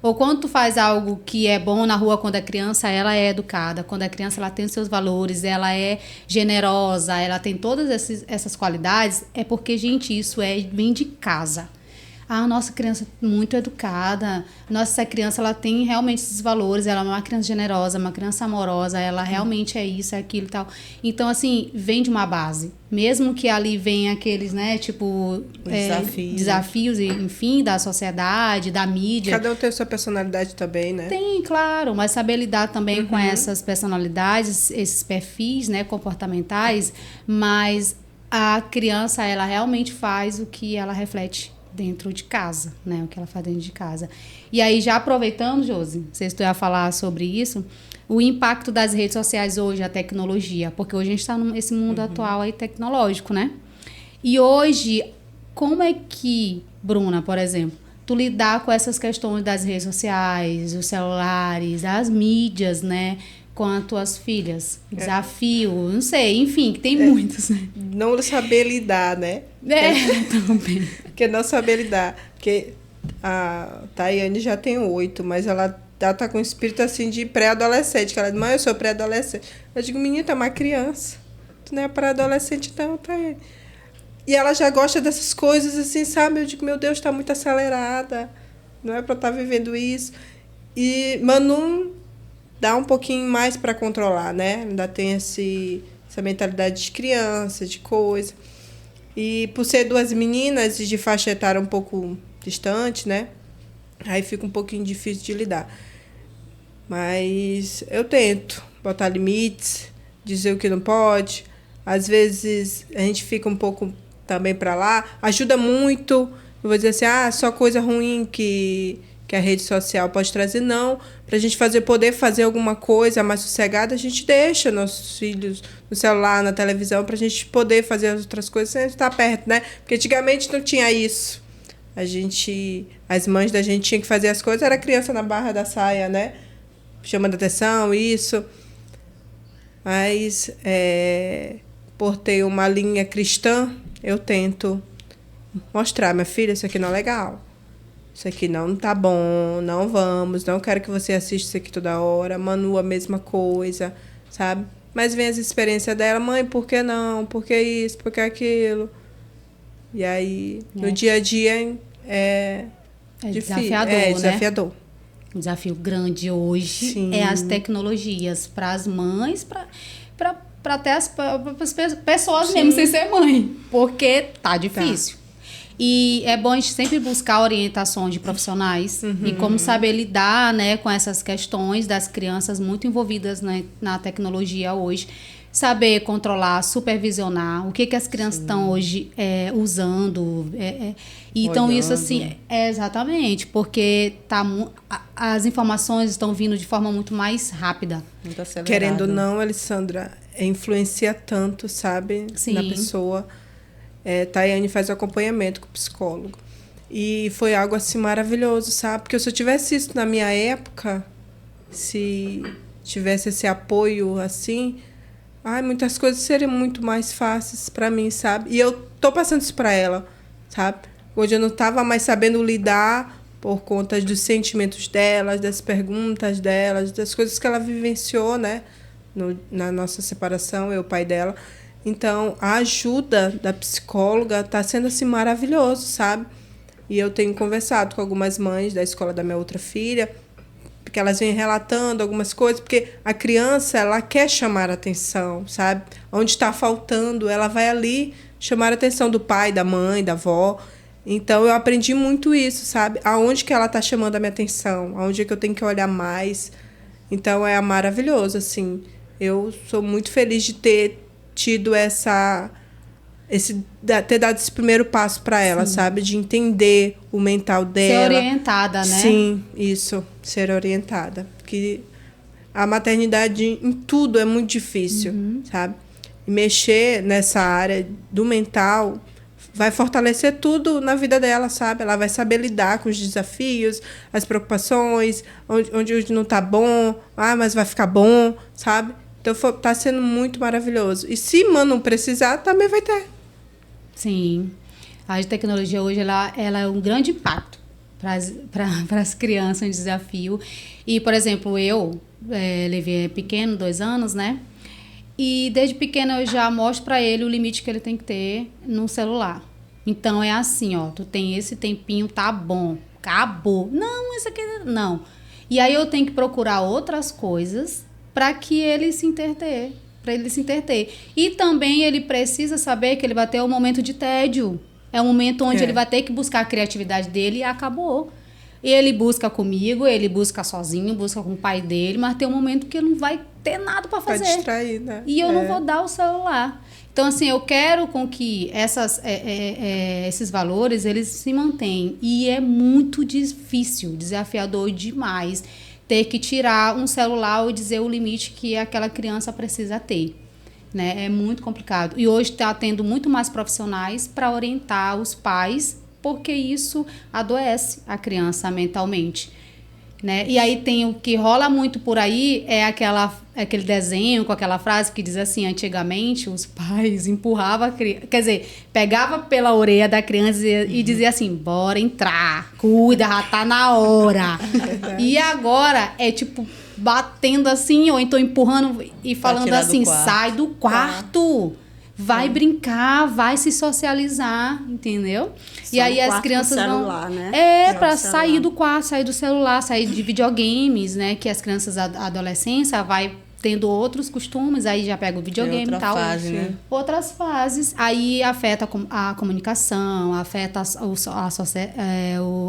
Ou quando tu faz algo que é bom na rua, quando a criança ela é educada, quando a criança ela tem os seus valores, ela é generosa, ela tem todas essas qualidades, é porque, gente, isso vem de casa. Ah, nossa criança é muito educada. Nossa, essa criança ela tem realmente esses valores. Ela é uma criança generosa, uma criança amorosa. Ela realmente é isso, é aquilo e tal. Então, assim, vem de uma base. Mesmo que ali venha aqueles, né, tipo... desafios, enfim, da sociedade, da mídia. Cada um tem a sua personalidade também, né? Tem, claro. Mas saber lidar também com essas personalidades, esses perfis, né, comportamentais. Mas a criança, ela realmente faz o que ela reflete dentro de casa, né? O que ela faz dentro de casa. E aí, já aproveitando, Josi, não sei se tu ia falar sobre isso, o impacto das redes sociais hoje, a tecnologia, porque hoje a gente está nesse mundo atual aí tecnológico, né? E hoje, como é que, Bruna, por exemplo, tu lidar com essas questões das redes sociais, os celulares, as mídias, né? Com as tuas filhas? Desafio, não sei, enfim, que tem muitos, né? Não saber lidar, né? Também. Porque não saber lidar. Porque a Tayane já tem 8, mas ela tá com um espírito assim de pré-adolescente. Que ela diz, mãe, eu sou pré-adolescente. Eu digo, menina, tu é uma criança. Tu não é pré-adolescente, não, Tayane. E ela já gosta dessas coisas assim, sabe? Eu digo, meu Deus, tá muito acelerada. Não é pra estar vivendo isso. E Manu dá um pouquinho mais para controlar, né? Ainda tem essa mentalidade de criança, de coisa. E por ser 2 meninas e de faixa etária um pouco distante, né? Aí fica um pouquinho difícil de lidar. Mas eu tento botar limites, dizer o que não pode. Às vezes a gente fica um pouco também para lá. Ajuda muito. Eu vou dizer assim, só coisa ruim que a rede social pode trazer, não. Para a gente poder fazer alguma coisa mais sossegada, a gente deixa nossos filhos no celular, na televisão, para a gente poder fazer as outras coisas sem estar perto, né? Porque antigamente não tinha isso. As mães da gente tinham que fazer as coisas, era criança na barra da saia, né? Chamando atenção, isso. Mas, por ter uma linha cristã, eu tento mostrar, minha filha, isso aqui não é legal. Isso aqui não tá bom, não vamos, não quero que você assista isso aqui toda hora. Manu, a mesma coisa, sabe? Mas vem as experiências dela, mãe, por que não? Por que isso? Por que aquilo? E aí, no dia a dia, é desafiador, né? É desafiador. Um desafio grande hoje. Sim. É as tecnologias para as mães, para até as pessoas mesmo sem ser mãe. Porque tá difícil. E é bom a gente sempre buscar orientações de profissionais e como saber lidar, né, com essas questões das crianças muito envolvidas, né, na tecnologia hoje. Saber controlar, supervisionar o que as crianças estão hoje usando. Então, isso assim, exatamente, porque as informações estão vindo de forma muito mais rápida. Muito acelerada. Querendo ou não, Alessandra, influencia tanto, sabe, na pessoa. Tayane faz acompanhamento com o psicólogo. E foi algo assim maravilhoso, sabe? Porque se eu tivesse isso na minha época, se tivesse esse apoio assim, muitas coisas seriam muito mais fáceis para mim, sabe? E eu tô passando isso para ela, sabe? Hoje eu não estava mais sabendo lidar por conta dos sentimentos delas, das perguntas delas, das coisas que ela vivenciou, né? Na nossa separação, eu e o pai dela. Então, a ajuda da psicóloga está sendo assim maravilhoso, sabe? E eu tenho conversado com algumas mães da escola da minha outra filha, porque elas vêm relatando algumas coisas, porque a criança, ela quer chamar a atenção, sabe? Onde está faltando, ela vai ali chamar a atenção do pai, da mãe, da avó. Então, eu aprendi muito isso, sabe? Aonde que ela está chamando a minha atenção, aonde é que eu tenho que olhar mais. Então, é maravilhoso, assim. Eu sou muito feliz de ter tido ter dado esse primeiro passo para ela, sabe? De entender o mental dela. Ser orientada, né? Sim, isso. Ser orientada. Porque a maternidade em tudo é muito difícil, sabe? E mexer nessa área do mental vai fortalecer tudo na vida dela, sabe? Ela vai saber lidar com os desafios, as preocupações, onde não tá bom, mas vai ficar bom, sabe? Então, tá sendo muito maravilhoso. E se Manu precisar, também vai ter. Sim. A tecnologia hoje, ela é um grande impacto para as crianças, um desafio. E, por exemplo, eu levei pequeno, 2 anos, né? E desde pequeno eu já mostro para ele o limite que ele tem que ter no celular. Então é assim, ó, tu tem esse tempinho, tá bom, acabou. Não, isso aqui não. E aí eu tenho que procurar outras coisas para que ele se interter, para ele se interter. E também ele precisa saber que ele vai ter um momento de tédio. É um momento onde ele vai ter que buscar a criatividade dele e acabou. Ele busca comigo, ele busca sozinho, busca com o pai dele, mas tem um momento que ele não vai ter nada para fazer. Pra distrair, né? E eu não vou dar o celular. Então, assim, eu quero com que esses valores, eles se mantenham. E é muito difícil, desafiador demais, ter que tirar um celular ou dizer o limite que aquela criança precisa ter. Né? É muito complicado. E hoje está tendo muito mais profissionais para orientar os pais, porque isso adoece a criança mentalmente. Né? E aí tem o que rola muito por aí, é aquele desenho com aquela frase que diz assim, antigamente os pais empurravam a criança, quer dizer, pegava pela orelha da criança e dizia assim, bora entrar, cuida, já tá na hora. E agora é tipo batendo assim, ou então empurrando e falando assim, sai do quarto. Vai brincar, vai se socializar, entendeu? Só e aí as quarto crianças com celular, vão... né? Para sair do quarto, sair do celular, sair de videogames, né? Que as crianças da adolescência vai tendo outros costumes, aí já pega o videogame e tal. Fase, né? Outras fases. Aí afeta a comunicação, afeta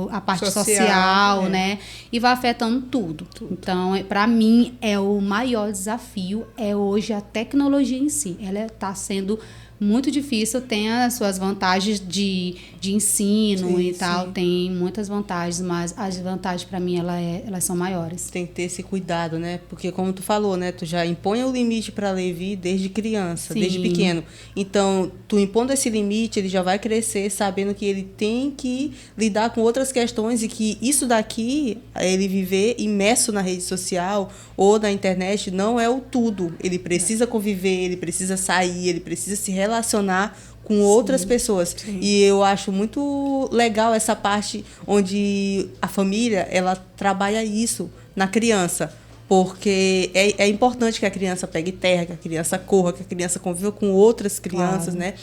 a parte social, né? E vai afetando tudo. Então, para mim, o maior desafio é hoje a tecnologia em si. Ela está sendo muito difícil, tem as suas vantagens de ensino e tal, tem muitas vantagens, mas as vantagens para mim elas são maiores. Tem que ter esse cuidado, né? Porque como tu falou, né, tu já impõe o limite para Levi desde criança, desde pequeno. Então, tu impondo esse limite, ele já vai crescer sabendo que ele tem que lidar com outras questões e que isso daqui, ele viver imerso na rede social ou na internet, não é o tudo. Ele precisa conviver, ele precisa sair, ele precisa se relacionar com outras pessoas. Sim. E eu acho muito legal essa parte onde a família, ela trabalha isso na criança. Porque é importante que a criança pegue terra, que a criança corra, que a criança conviva com outras crianças, né?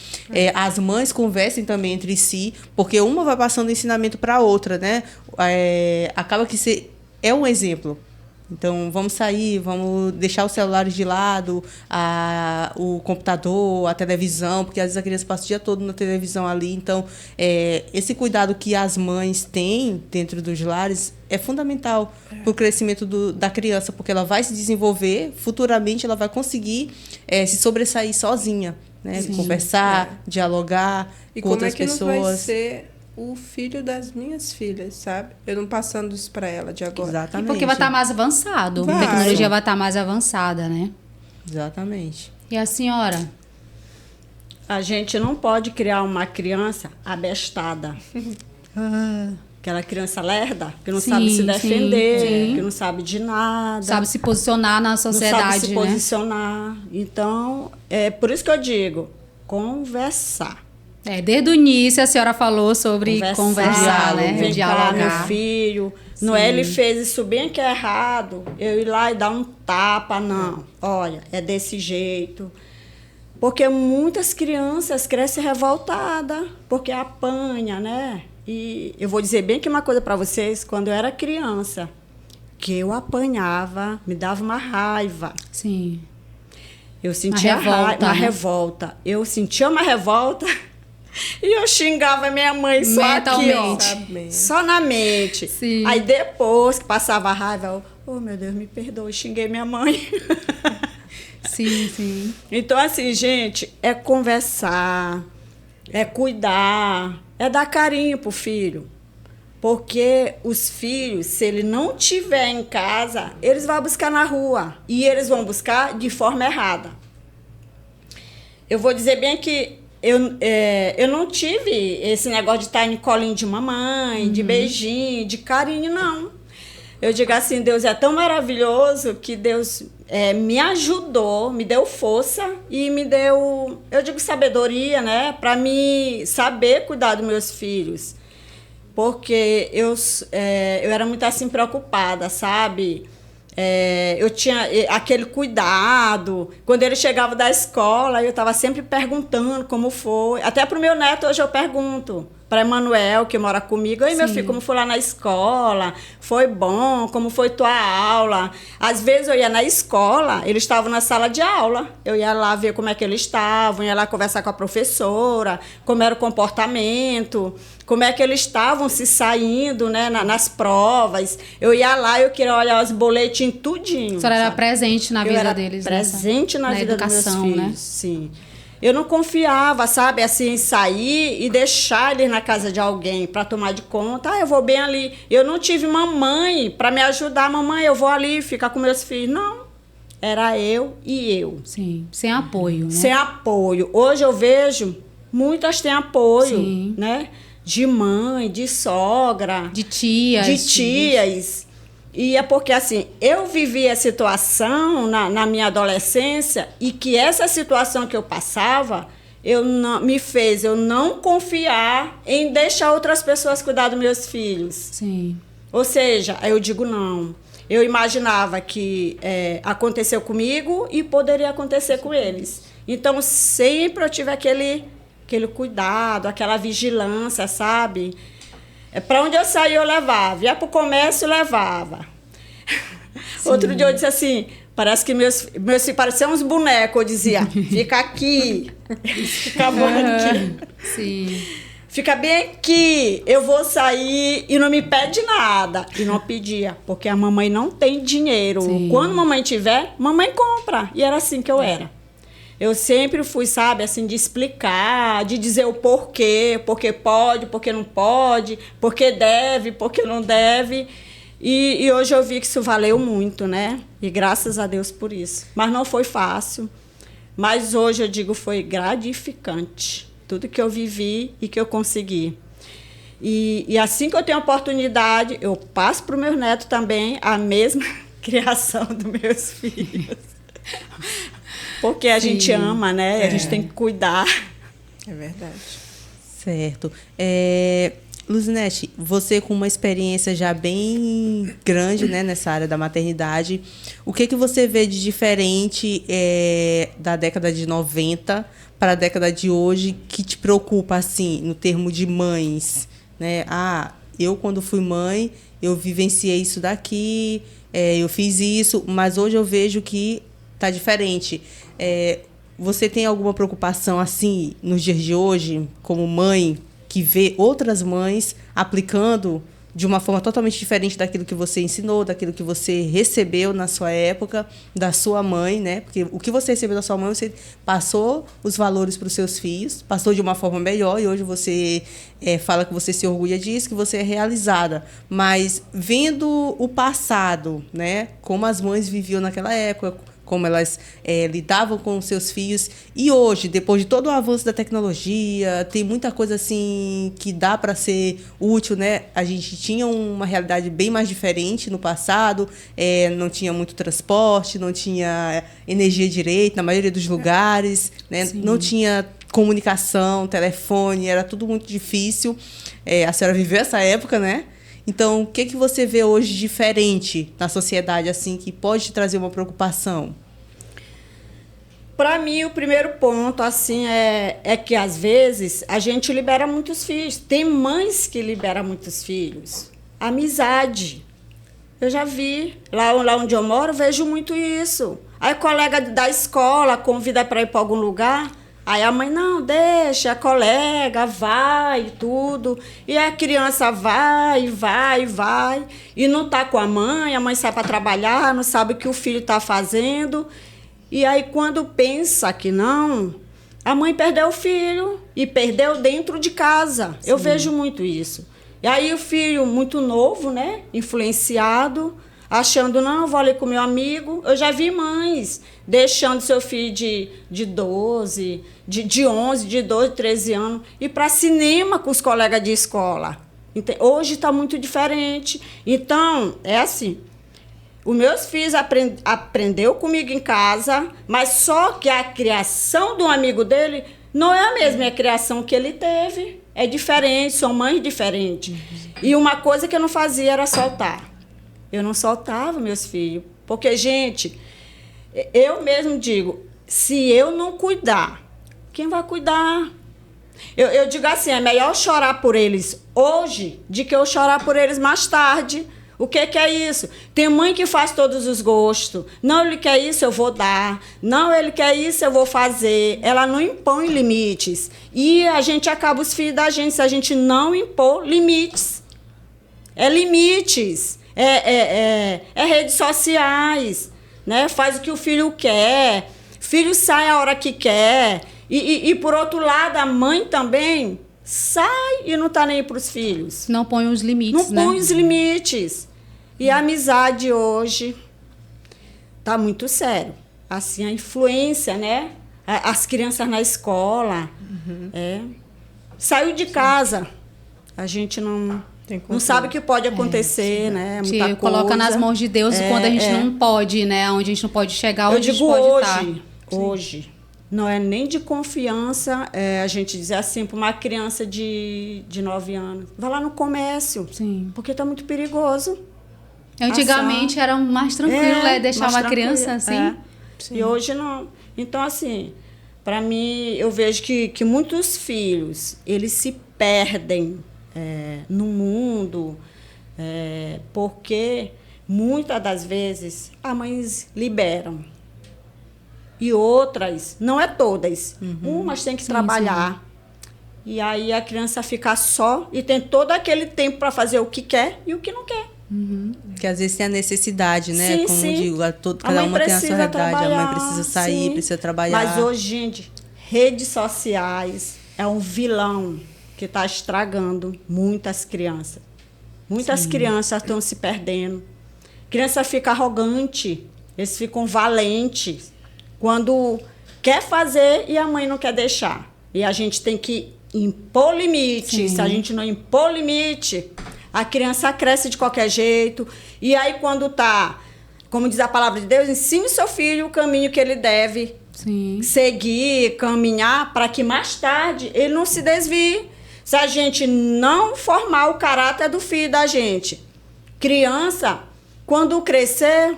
As mães conversem também entre si, porque uma vai passando ensinamento para a outra, né? Acaba que é um exemplo. Então, vamos sair, vamos deixar os celulares de lado, o computador, a televisão, porque às vezes a criança passa o dia todo na televisão ali. Então, esse cuidado que as mães têm dentro dos lares é fundamental para o crescimento da criança, porque ela vai se desenvolver, futuramente ela vai conseguir se sobressair sozinha, né? Conversar, dialogar com outras pessoas. E como é que não vai ser o filho das minhas filhas, sabe? Eu não passando isso para ela de agora. Exatamente. E porque vai estar mais avançado. A tecnologia vai estar mais avançada, né? Exatamente. E a senhora? A gente não pode criar uma criança abestada. Aquela criança lerda, que não sabe se defender, que não sabe de nada. Sabe se posicionar na sociedade, não sabe se né? posicionar. Então, é por isso que eu digo, conversar. Desde o início a senhora falou sobre conversar, né? Vem Dialogar. cá, meu filho. Não é ele fez isso bem que é errado. Eu ir lá e dar um tapa, não. Olha, é desse jeito. Porque muitas crianças crescem revoltadas, porque apanha, né? E eu vou dizer bem que uma coisa para vocês, quando eu era criança, que eu apanhava, me dava uma raiva. Sim. Eu sentia uma revolta. Eu sentia uma revolta e eu xingava minha mãe só aqui, ó, só na mente. Sim. Aí depois que passava a raiva, eu, meu Deus, me perdoe, xinguei minha mãe. Sim, sim. Então, assim, gente, é conversar, é cuidar, é dar carinho pro filho. Porque os filhos, se ele não tiver em casa, eles vão buscar na rua. E eles vão buscar de forma errada. Eu vou dizer bem que eu não tive esse negócio de estar em colinho de mamãe, de beijinho, de carinho, não. Eu digo assim, Deus é tão maravilhoso que Deus me ajudou, me deu força e me deu, eu digo sabedoria, né? Para me saber cuidar dos meus filhos. Porque eu era muito assim preocupada, sabe? Eu tinha aquele cuidado. Quando ele chegava da escola, eu estava sempre perguntando como foi. Até para o meu neto, hoje eu pergunto. Para Emanuel, que mora comigo. Aí, meu filho, como foi lá na escola? Foi bom? Como foi tua aula? Às vezes eu ia na escola, eles estavam na sala de aula. Eu ia lá ver como é que eles estavam, ia lá conversar com a professora, como era o comportamento, como é que eles estavam se saindo, né, nas provas. Eu ia lá, eu queria olhar os boletins tudinho. A senhora era presente na vida deles. Presente na vida educação, dos meus filhos, né? sim. Eu não confiava, sabe, assim, em sair e deixar eles na casa de alguém para tomar de conta. Eu vou bem ali. Eu não tive mamãe para me ajudar. Mamãe, eu vou ali ficar com meus filhos. Não. Era eu e eu. Sim, sem apoio, né? Sem apoio. Hoje eu vejo, muitas têm apoio, Sim. né? De mãe, de sogra. De tias. De tias. E é porque, assim, eu vivi a situação na minha adolescência e que essa situação que eu passava me fez eu não confiar em deixar outras pessoas cuidar dos meus filhos. Sim. Ou seja, eu digo não. Eu imaginava que aconteceu comigo e poderia acontecer com eles. Então, sempre eu tive aquele cuidado, aquela vigilância, sabe? Para onde eu saía, eu levava. Ia para o comércio, eu levava. Sim. Outro dia eu disse assim, parece que meus filhos pareciam uns bonecos. Eu dizia, fica aqui. Eles ficavam aqui. Sim. Fica bem aqui. Eu vou sair e não me pede nada. E não pedia, porque a mamãe não tem dinheiro. Sim. Quando a mamãe tiver, mamãe compra. E era assim que eu era. Eu sempre fui, sabe, assim, de explicar, de dizer o porquê, porque pode, porque não pode, porque deve, porque não deve. E hoje eu vi que isso valeu muito, né? E graças a Deus por isso. Mas não foi fácil. Mas hoje eu digo foi gratificante. Tudo que eu vivi e que eu consegui. E assim que eu tenho oportunidade, eu passo para os meus netos também a mesma criação dos meus filhos. Porque a gente ama, né? A gente tem que cuidar. É verdade. Certo. Luzinete, você com uma experiência já bem grande, né, nessa área da maternidade, o que você vê de diferente da década de 90 para a década de hoje que te preocupa, assim, no termo de mães? Né? Eu quando fui mãe, eu vivenciei isso daqui, eu fiz isso, mas hoje eu vejo que está diferente. Você tem alguma preocupação, assim, nos dias de hoje, como mãe, que vê outras mães aplicando de uma forma totalmente diferente daquilo que você ensinou, daquilo que você recebeu na sua época, da sua mãe, né? Porque o que você recebeu da sua mãe, você passou os valores para os seus filhos, passou de uma forma melhor, e hoje você fala que você se orgulha disso, que você é realizada. Mas vendo o passado, né? Como as mães viviam naquela época, como elas lidavam com os seus filhos. E hoje, depois de todo o avanço da tecnologia, tem muita coisa assim que dá para ser útil, né? A gente tinha uma realidade bem mais diferente no passado, não tinha muito transporte, não tinha energia direito na maioria dos lugares, né? Não tinha comunicação, telefone, era tudo muito difícil. A senhora viveu essa época, né? Então, o que você vê hoje diferente na sociedade, assim, que pode te trazer uma preocupação? Para mim, o primeiro ponto, assim, é que, às vezes, a gente libera muitos filhos. Tem mães que liberam muitos filhos. Amizade. Eu já vi. Lá onde eu moro, vejo muito isso. Aí, colega da escola convida para ir para algum lugar. Aí a mãe, não, deixa, a colega vai, tudo. E a criança vai. E não está com a mãe sai para trabalhar, não sabe o que o filho está fazendo. E aí, quando pensa que não, a mãe perdeu o filho e perdeu dentro de casa. Sim. Eu vejo muito isso. E aí o filho muito novo, né, influenciado, achando, não, eu vou ali com meu amigo. Eu já vi mães deixando seu filho de 12, de 11, de 12, 13 anos, ir para cinema com os colegas de escola. Hoje está muito diferente. Então, é assim, os meus filhos aprendeu comigo em casa, mas só que a criação de um amigo dele não é a mesma criação que ele teve. É diferente, são mães diferentes. E uma coisa que eu não fazia era soltar. Eu não soltava meus filhos, Porque, gente, eu mesmo digo, se eu não cuidar, quem vai cuidar? Eu digo assim, é melhor chorar por eles hoje do que eu chorar por eles mais tarde. O que é isso? Tem mãe que faz todos os gostos. Não, ele quer isso, eu vou dar. Não, ele quer isso, eu vou fazer. Ela não impõe limites. E a gente acaba os filhos da gente se a gente não impor limites. É limites. É redes sociais. Né? Faz o que o filho quer. Filho sai a hora que quer. E por outro lado, a mãe também sai e não está nem aí para os filhos. Não põe os limites, Não põe os limites. E a amizade hoje está muito sério. Assim, a influência, né? As crianças na escola. Saiu de casa. A gente não sabe o que pode acontecer, né? Muita coisa. Coloca nas mãos de Deus quando a gente não pode, né? Onde a gente não pode chegar, onde a gente pode estar. Hoje, não é nem de confiança a gente dizer assim para uma criança de 9 anos. Vai lá no comércio. Sim. Porque está muito perigoso. Antigamente era mais tranquilo deixar uma criança assim. E hoje não. Então, assim, para mim, eu vejo que muitos filhos, eles se perdem no mundo porque, muitas das vezes, as mães liberam. E outras, não é todas, umas têm que trabalhar. E aí a criança fica só e tem todo aquele tempo para fazer o que quer e o que não quer. Que às vezes tem a necessidade, né? Sim, Como sim. digo, cada uma tem a sua realidade. A mãe precisa sair, precisa trabalhar. Mas hoje, gente, redes sociais é um vilão que está estragando muitas crianças. Muitas crianças estão se perdendo. Criança fica arrogante, eles ficam valentes quando quer fazer e a mãe não quer deixar. E a gente tem que impor limite. Se a gente não impor limite, a criança cresce de qualquer jeito. E aí, quando tá, como diz a palavra de Deus, ensine o seu filho o caminho que ele deve seguir, caminhar, para que mais tarde ele não se desvie. Se a gente não formar o caráter do filho da gente, criança, quando crescer,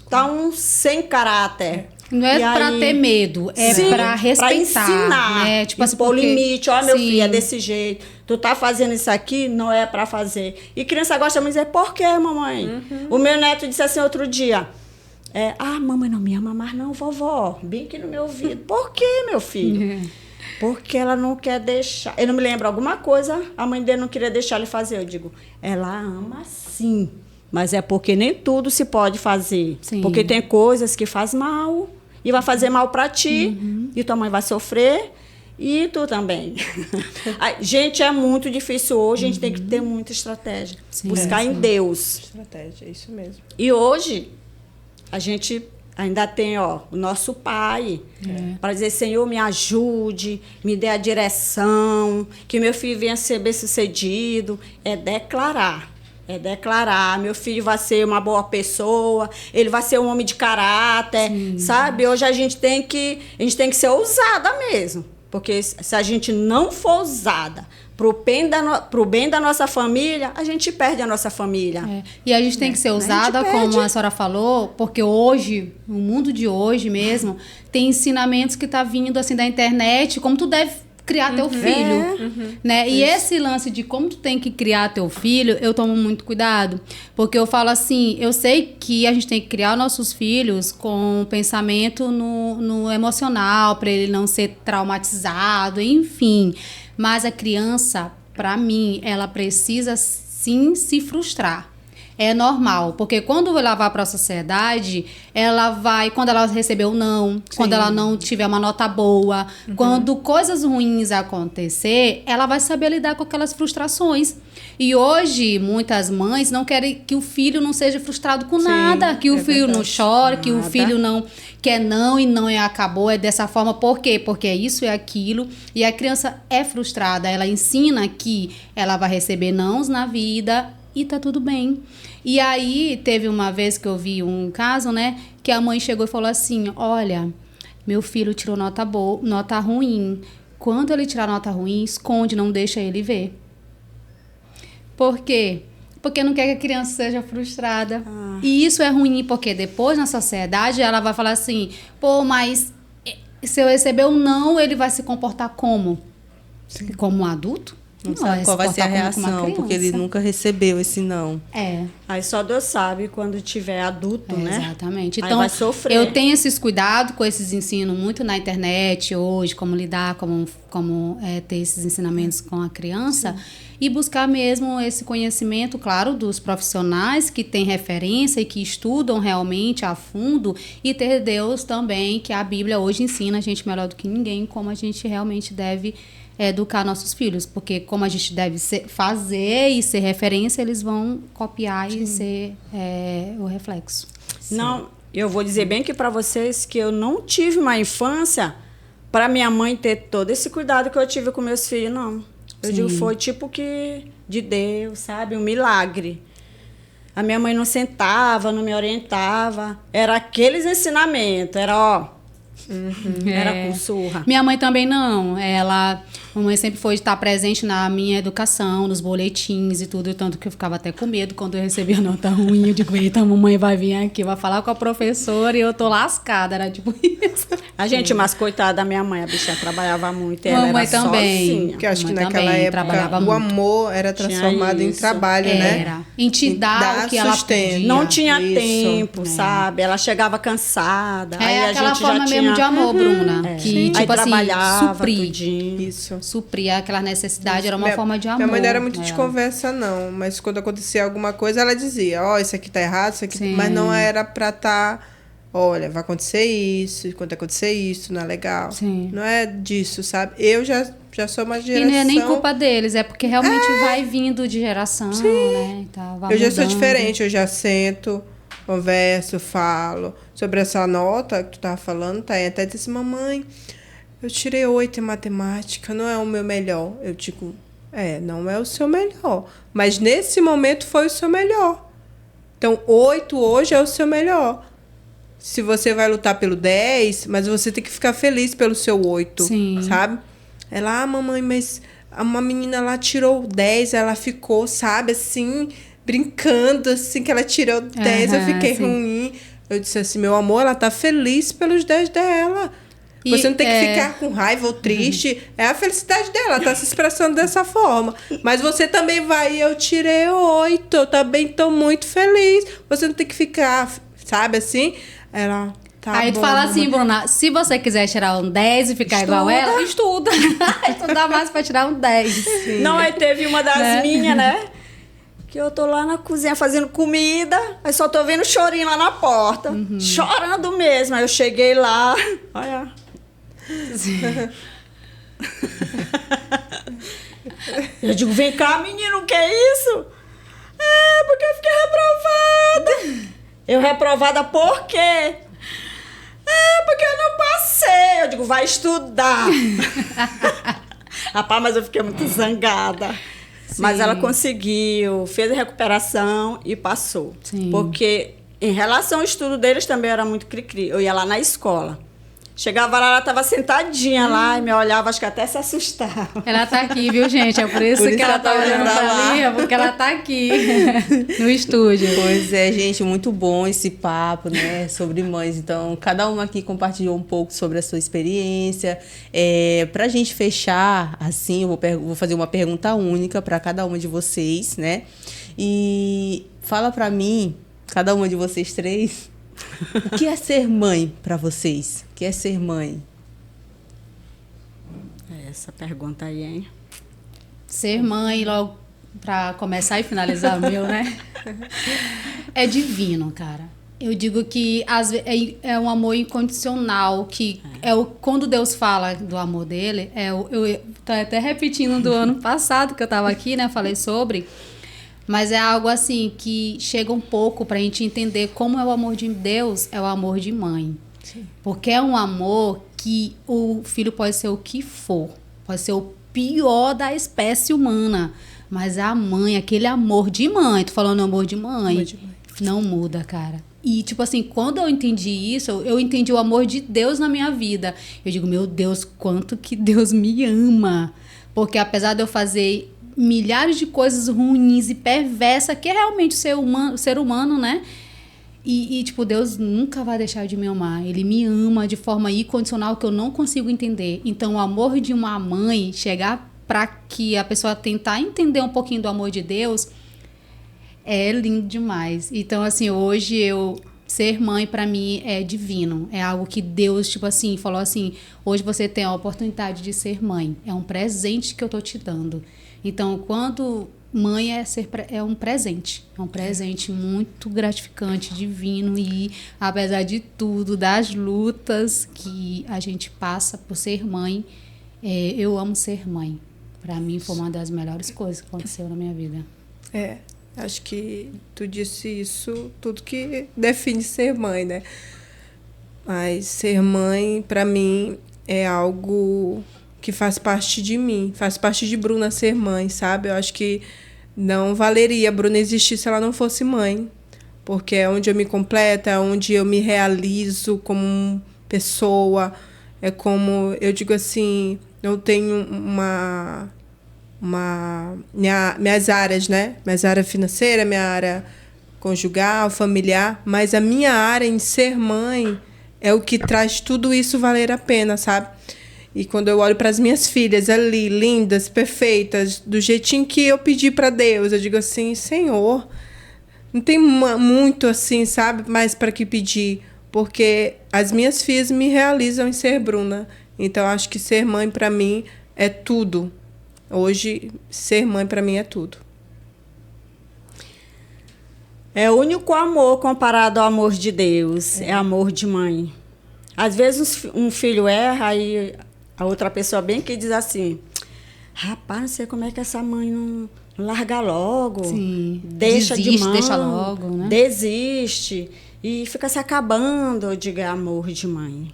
tá sem caráter. Não é para ter medo, é para respeitar. Pra ensinar, né? Tipo assim, impor limite. Ó, meu filho, é desse jeito. Tu tá fazendo isso aqui, não é para fazer. E criança gosta muito de dizer, por quê, mamãe? O meu neto disse assim outro dia, mamãe não me ama mais não, vovó. Bem aqui no meu ouvido. Por quê, meu filho? Porque ela não quer deixar. Eu não me lembro alguma coisa, a mãe dele não queria deixar ele fazer. Eu digo, ela ama sim, mas é porque nem tudo se pode fazer. Sim. Porque tem coisas que faz mal e vai fazer mal para ti, e tua mãe vai sofrer, e tu também. Gente, é muito difícil hoje, a gente tem que ter muita estratégia. Buscar em Deus. Estratégia, é isso mesmo. E hoje, a gente ainda tem o nosso pai, para dizer, Senhor, me ajude, me dê a direção, que meu filho venha ser bem-sucedido. É declarar, meu filho vai ser uma boa pessoa, ele vai ser um homem de caráter, sabe? Hoje a gente tem que ser ousada mesmo, porque se a gente não for ousada pro bem da nossa família, a gente perde a nossa família. E a gente tem que ser ousada, como a senhora falou, porque hoje, no mundo de hoje mesmo, tem ensinamentos que tá vindo assim da internet, como tu deve criar teu filho, né? E esse lance de como tu tem que criar teu filho, eu tomo muito cuidado, porque eu falo assim, eu sei que a gente tem que criar nossos filhos com pensamento no emocional, para ele não ser traumatizado, enfim. Mas a criança, para mim, ela precisa sim se frustrar. É normal, porque quando ela vai para a sociedade, ela vai, quando ela receber o não, quando ela não tiver uma nota boa, quando coisas ruins acontecer, ela vai saber lidar com aquelas frustrações. E hoje, muitas mães não querem que o filho não seja frustrado com nada, que o filho não chore, que o filho não quer não e não acabou, é dessa forma. Por quê? Porque isso é aquilo, e a criança é frustrada, ela ensina que ela vai receber nãos na vida e tá tudo bem. E aí, teve uma vez que eu vi um caso, né, que a mãe chegou e falou assim, olha, meu filho tirou nota ruim. Quando ele tirar nota ruim, esconde, não deixa ele ver. Por quê? porque não quer que a criança seja frustrada. E isso é ruim, porque depois na sociedade ela vai falar assim, pô, mas se eu receber um não, ele vai se comportar como? Sim. Como um adulto? Não sabe qual vai ser a reação, porque ele nunca recebeu esse não. Aí só Deus sabe quando tiver adulto, né? Exatamente. Aí Então, vai sofrer. eu tenho esses cuidados com esses ensinos muito na internet hoje, como lidar, como ter esses ensinamentos com a criança. Sim. E buscar mesmo esse conhecimento, claro, dos profissionais que têm referência e que estudam realmente a fundo, e ter Deus também, que a Bíblia hoje ensina a gente melhor do que ninguém, como a gente realmente deve educar nossos filhos, porque como a gente deve fazer e ser referência, eles vão copiar Sim. e ser o reflexo. Sim. Não, eu vou dizer bem que para vocês que eu não tive uma infância para minha mãe ter todo esse cuidado que eu tive com meus filhos, não. Eu digo, foi tipo que de Deus, sabe? Um milagre. A minha mãe não sentava, não me orientava. Era aqueles ensinamentos, era era com surra. Minha mãe também não. A mamãe sempre foi estar presente na minha educação, nos boletins e tudo, tanto que eu ficava até com medo quando eu recebia nota ruim. Eu digo, eita, a mamãe vai vir aqui, vai falar com a professora e eu tô lascada. Era tipo isso. A gente, mas coitada da minha mãe, a bicha trabalhava muito. Ela mamãe era também. sozinha. Porque eu acho que naquela época o amor era transformado em trabalho, né? Era. Em te dar o que ela podia. Não tinha tempo, sabe? Ela chegava cansada. Aí a aquela gente forma já tinha... mesmo de amor, Bruna. Que, tipo aí assim, suprir. Isso. Suprir aquela necessidade, era uma forma de amor. Minha mãe não era muito de conversa, não. Mas quando acontecia alguma coisa, ela dizia, isso aqui tá errado, isso aqui... Sim. Mas não era pra olha, vai acontecer isso, quando acontecer isso, não é legal. Sim. Não é disso, sabe? Eu já sou uma geração... E não é nem culpa deles, é porque realmente vai vindo de geração, né? Então, eu já sou diferente, eu já sento, converso, falo. Sobre essa nota que tu tava falando, tá? Até disse, mamãe, eu tirei 8 em matemática, não é o meu melhor. Eu digo, não é o seu melhor. Mas nesse momento foi o seu melhor. Então, 8 hoje é o seu melhor. Se você vai lutar pelo 10, mas você tem que ficar feliz pelo seu 8, Sim. sabe? Ela, mamãe, mas uma menina lá tirou 10, ela ficou, sabe, assim, brincando, assim, que ela tirou 10, eu fiquei ruim. Eu disse assim, meu amor, ela tá feliz pelos 10 dela. Você não tem que ficar com raiva ou triste. É a felicidade dela, ela tá se expressando dessa forma. Mas você também vai, eu tirei 8, eu também tô muito feliz. Você não tem que ficar, sabe, assim? Ela... Aí tu fala assim, Bruna, se você quiser tirar um 10 e ficar igual ela, estuda. Estudar mais pra tirar um 10. Sim. Não, aí teve uma das minhas, né? Que eu tô lá na cozinha fazendo comida, aí só tô vendo chorinho lá na porta. Chorando mesmo. Aí eu cheguei lá, olha... Eu digo, vem cá, menino, o que é isso? Porque eu fiquei reprovada. Eu reprovada por quê? Porque eu não passei. Eu digo, vai estudar. Rapaz, mas eu fiquei muito zangada. Sim. Mas ela conseguiu, fez a recuperação e passou. Sim. Porque em relação ao estudo deles também era muito cri-cri. Eu ia lá na escola. Chegava lá, ela estava sentadinha lá e me olhava, acho que até se assustava. Ela tá aqui, viu, gente? É por isso que ela tá olhando pra ali, é porque ela tá aqui no estúdio. Pois é, gente, muito bom esse papo, né, sobre mães. Então, cada uma aqui compartilhou um pouco sobre a sua experiência. Pra gente fechar, assim, eu vou fazer uma pergunta única para cada uma de vocês, né? E fala pra mim, cada uma de vocês três, o que é ser mãe para vocês? O que é ser mãe? Essa pergunta aí, hein? Ser mãe, logo para começar e finalizar o meu, né? É divino, cara. Eu digo que é um amor incondicional, que quando Deus fala do amor dele, eu tô até repetindo do ano passado que eu tava aqui, né? Falei sobre... Mas é algo assim que chega um pouco para a gente entender como é o amor de Deus, é o amor de mãe. Sim. Porque é um amor que o filho pode ser o que for, pode ser o pior da espécie humana, mas a mãe, aquele amor de mãe, tô falando amor de mãe, não muda, cara. E, tipo assim, quando eu entendi isso, eu entendi o amor de Deus na minha vida. Eu digo, meu Deus, quanto que Deus me ama. Porque apesar de eu fazer milhares de coisas ruins e perversas, que é realmente o ser humano, né? E, tipo, Deus nunca vai deixar de me amar. Ele me ama de forma incondicional que eu não consigo entender. Então, o amor de uma mãe, chegar para que a pessoa tentar entender um pouquinho do amor de Deus, é lindo demais. Então, assim, hoje ser mãe para mim é divino. É algo que Deus, tipo assim, falou assim: hoje você tem a oportunidade de ser mãe. É um presente que eu tô te dando. Então, quando mãe é um presente. É um presente muito gratificante, divino. E, apesar de tudo, das lutas que a gente passa por ser mãe, eu amo ser mãe. Para mim, foi uma das melhores coisas que aconteceu na minha vida. Acho que tu disse isso, tudo que define ser mãe, né? Mas ser mãe, para mim, é algo que faz parte de mim, faz parte de Bruna ser mãe, sabe? Eu acho que não valeria a Bruna existir se ela não fosse mãe, porque é onde eu me completo, é onde eu me realizo como pessoa, é como, eu digo assim, eu tenho minhas áreas, né? Minhas áreas financeiras, minha área conjugal, familiar, mas a minha área em ser mãe é o que traz tudo isso valer a pena, sabe? E quando eu olho para as minhas filhas ali, lindas, perfeitas, do jeitinho que eu pedi para Deus, eu digo assim: Senhor, não tem muito assim, sabe, mais para que pedir, porque as minhas filhas me realizam em ser Bruna. Então, acho que ser mãe para mim é tudo. Hoje, ser mãe para mim é tudo. É o único amor comparado ao amor de Deus. É amor de mãe. Às vezes um filho erra e a outra pessoa bem que diz assim: rapaz, não sei como é que essa mãe não larga logo. Sim. Deixa Desiste, de mão. deixa logo, né? Desiste. E fica se acabando. Eu digo, é amor de mãe.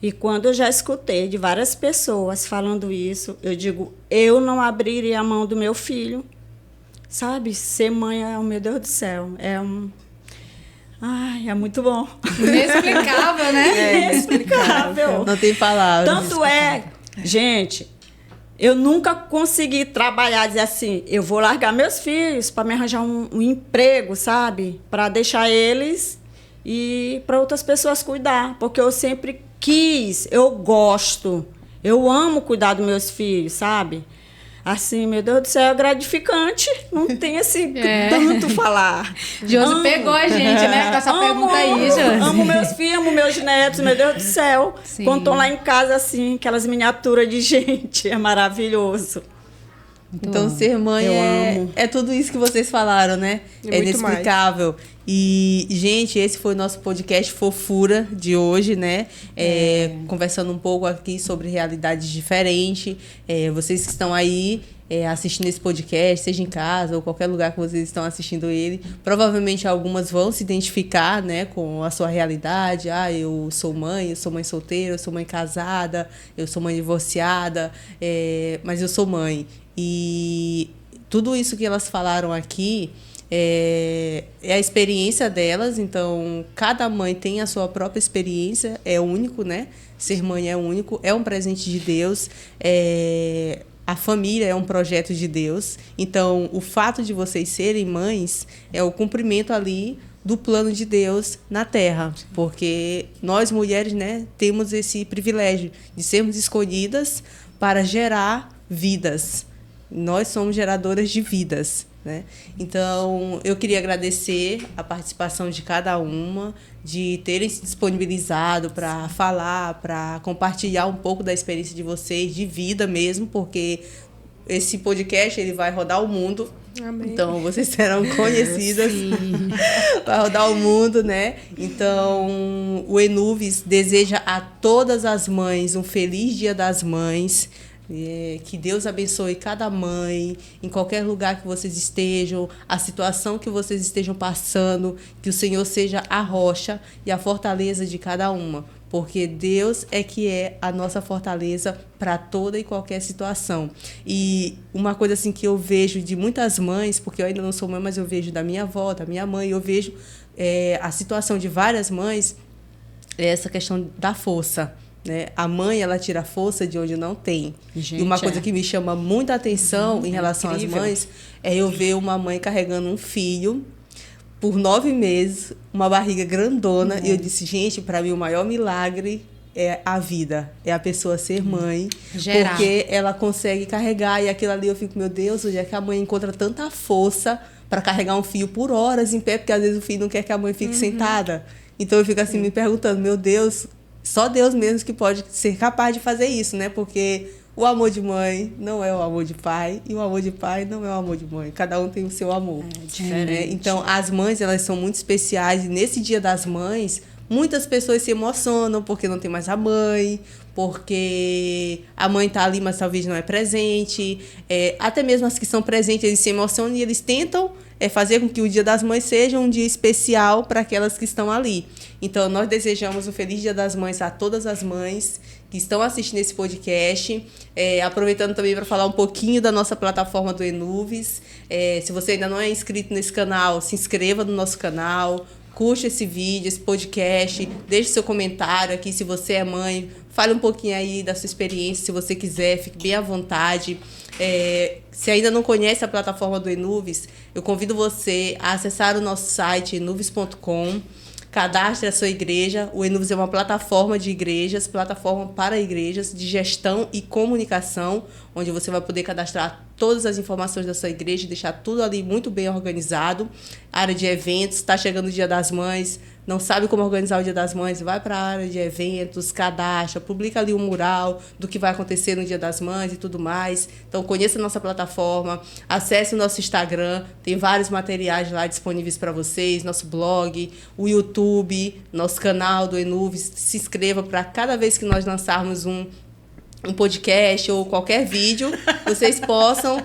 E quando eu já escutei de várias pessoas falando isso, eu digo, eu não abriria a mão do meu filho. Sabe? Ser mãe é, meu Deus do céu, Ai, é muito bom. Inexplicável, né? Inexplicável. Não tem palavras. Tanto gente, eu nunca consegui trabalhar, dizer assim, eu vou largar meus filhos para me arranjar um emprego, sabe? Para deixar eles e para outras pessoas cuidar. Porque eu sempre quis, eu gosto, eu amo cuidar dos meus filhos, sabe? Assim, meu Deus do céu, é gratificante. Não tem assim tanto falar. Josi pegou a gente, né? Com essa pergunta aí, Josi. Amo meus filhos, amo meus netos, meu Deus do céu. Sim. Quando estão lá em casa, assim, aquelas miniaturas de gente, é maravilhoso. Muito Então, bom. ser mãe é tudo isso que vocês falaram, né? E É muito inexplicável. E, gente, esse foi o nosso podcast Fofura de hoje, né? Conversando um pouco aqui sobre realidades diferentes. Vocês que estão aí assistindo esse podcast, seja em casa ou qualquer lugar que vocês estão assistindo ele, provavelmente algumas vão se identificar, né, com a sua realidade. Eu sou mãe solteira, eu sou mãe casada, eu sou mãe divorciada, mas eu sou mãe. E tudo isso que elas falaram aqui é a experiência delas. Então, cada mãe tem a sua própria experiência, é único, né? Ser mãe é único, é um presente de Deus, a família é um projeto de Deus. Então, o fato de vocês serem mães é o cumprimento ali do plano de Deus na Terra, porque nós mulheres, né, temos esse privilégio de sermos escolhidas para gerar vidas. Nós somos geradoras de vidas, né? Então, eu queria agradecer a participação de cada uma, de terem se disponibilizado para falar, para compartilhar um pouco da experiência de vocês, de vida mesmo, porque esse podcast ele vai rodar o mundo. Amém. Então, vocês serão conhecidas. Vai rodar o mundo, né? Então, o Enuvis deseja a todas as mães um feliz Dia das Mães. Que Deus abençoe cada mãe, em qualquer lugar que vocês estejam, a situação que vocês estejam passando, que o Senhor seja a rocha e a fortaleza de cada uma, porque Deus é que é a nossa fortaleza para toda e qualquer situação. E uma coisa assim que eu vejo de muitas mães, porque eu ainda não sou mãe, mas eu vejo da minha avó, da minha mãe, eu vejo a situação de várias mães, essa questão da força. né? A mãe, ela tira força de onde não tem. Gente, e uma coisa que me chama muita atenção em relação às mães é eu ver uma mãe carregando um filho por 9 meses, uma barriga grandona. E eu disse, gente, para mim o maior milagre é a vida, é a pessoa ser mãe, Gerar. porque ela consegue carregar, e aquilo ali eu fico, meu Deus, onde é que a mãe encontra tanta força para carregar um filho por horas em pé, porque às vezes o filho não quer que a mãe fique sentada. Então eu fico assim me perguntando, meu Deus, só Deus mesmo que pode ser capaz de fazer isso, né? Porque o amor de mãe não é o amor de pai, e o amor de pai não é o amor de mãe. Cada um tem o seu amor. É diferente. Então, as mães, elas são muito especiais, e nesse Dia das Mães, muitas pessoas se emocionam porque não tem mais a mãe, porque a mãe está ali, mas talvez não é presente. Até mesmo as que são presentes, eles se emocionam e eles tentam fazer com que o Dia das Mães seja um dia especial para aquelas que estão ali. Então, nós desejamos um feliz Dia das Mães a todas as mães que estão assistindo esse podcast. Aproveitando também para falar um pouquinho da nossa plataforma do Enuvis. Se você ainda não é inscrito nesse canal, se inscreva no nosso canal. Curte esse vídeo, esse podcast, deixe seu comentário aqui se você é mãe, fale um pouquinho aí da sua experiência, se você quiser, fique bem à vontade. Se ainda não conhece a plataforma do Enuvis, eu convido você a acessar o nosso site enuvis.com, cadastre a sua igreja. O Enuvis é uma plataforma de igrejas, plataforma para igrejas, de gestão e comunicação, onde você vai poder cadastrar todas as informações da sua igreja e deixar tudo ali muito bem organizado. Área de eventos, está chegando o Dia das Mães, não sabe como organizar o Dia das Mães, vai para a área de eventos, cadastra, publica ali um mural do que vai acontecer no Dia das Mães e tudo mais. Então, conheça a nossa plataforma, acesse o nosso Instagram, tem vários materiais lá disponíveis para vocês, nosso blog, o YouTube, nosso canal do Enuvis. Se inscreva para cada vez que nós lançarmos um podcast ou qualquer vídeo, vocês possam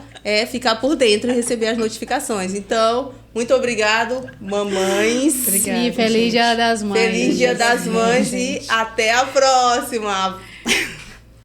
ficar por dentro e receber as notificações. Então, muito obrigado, mamães. Obrigada, e feliz Dia das Mães. Feliz Dia das Mães e até a próxima.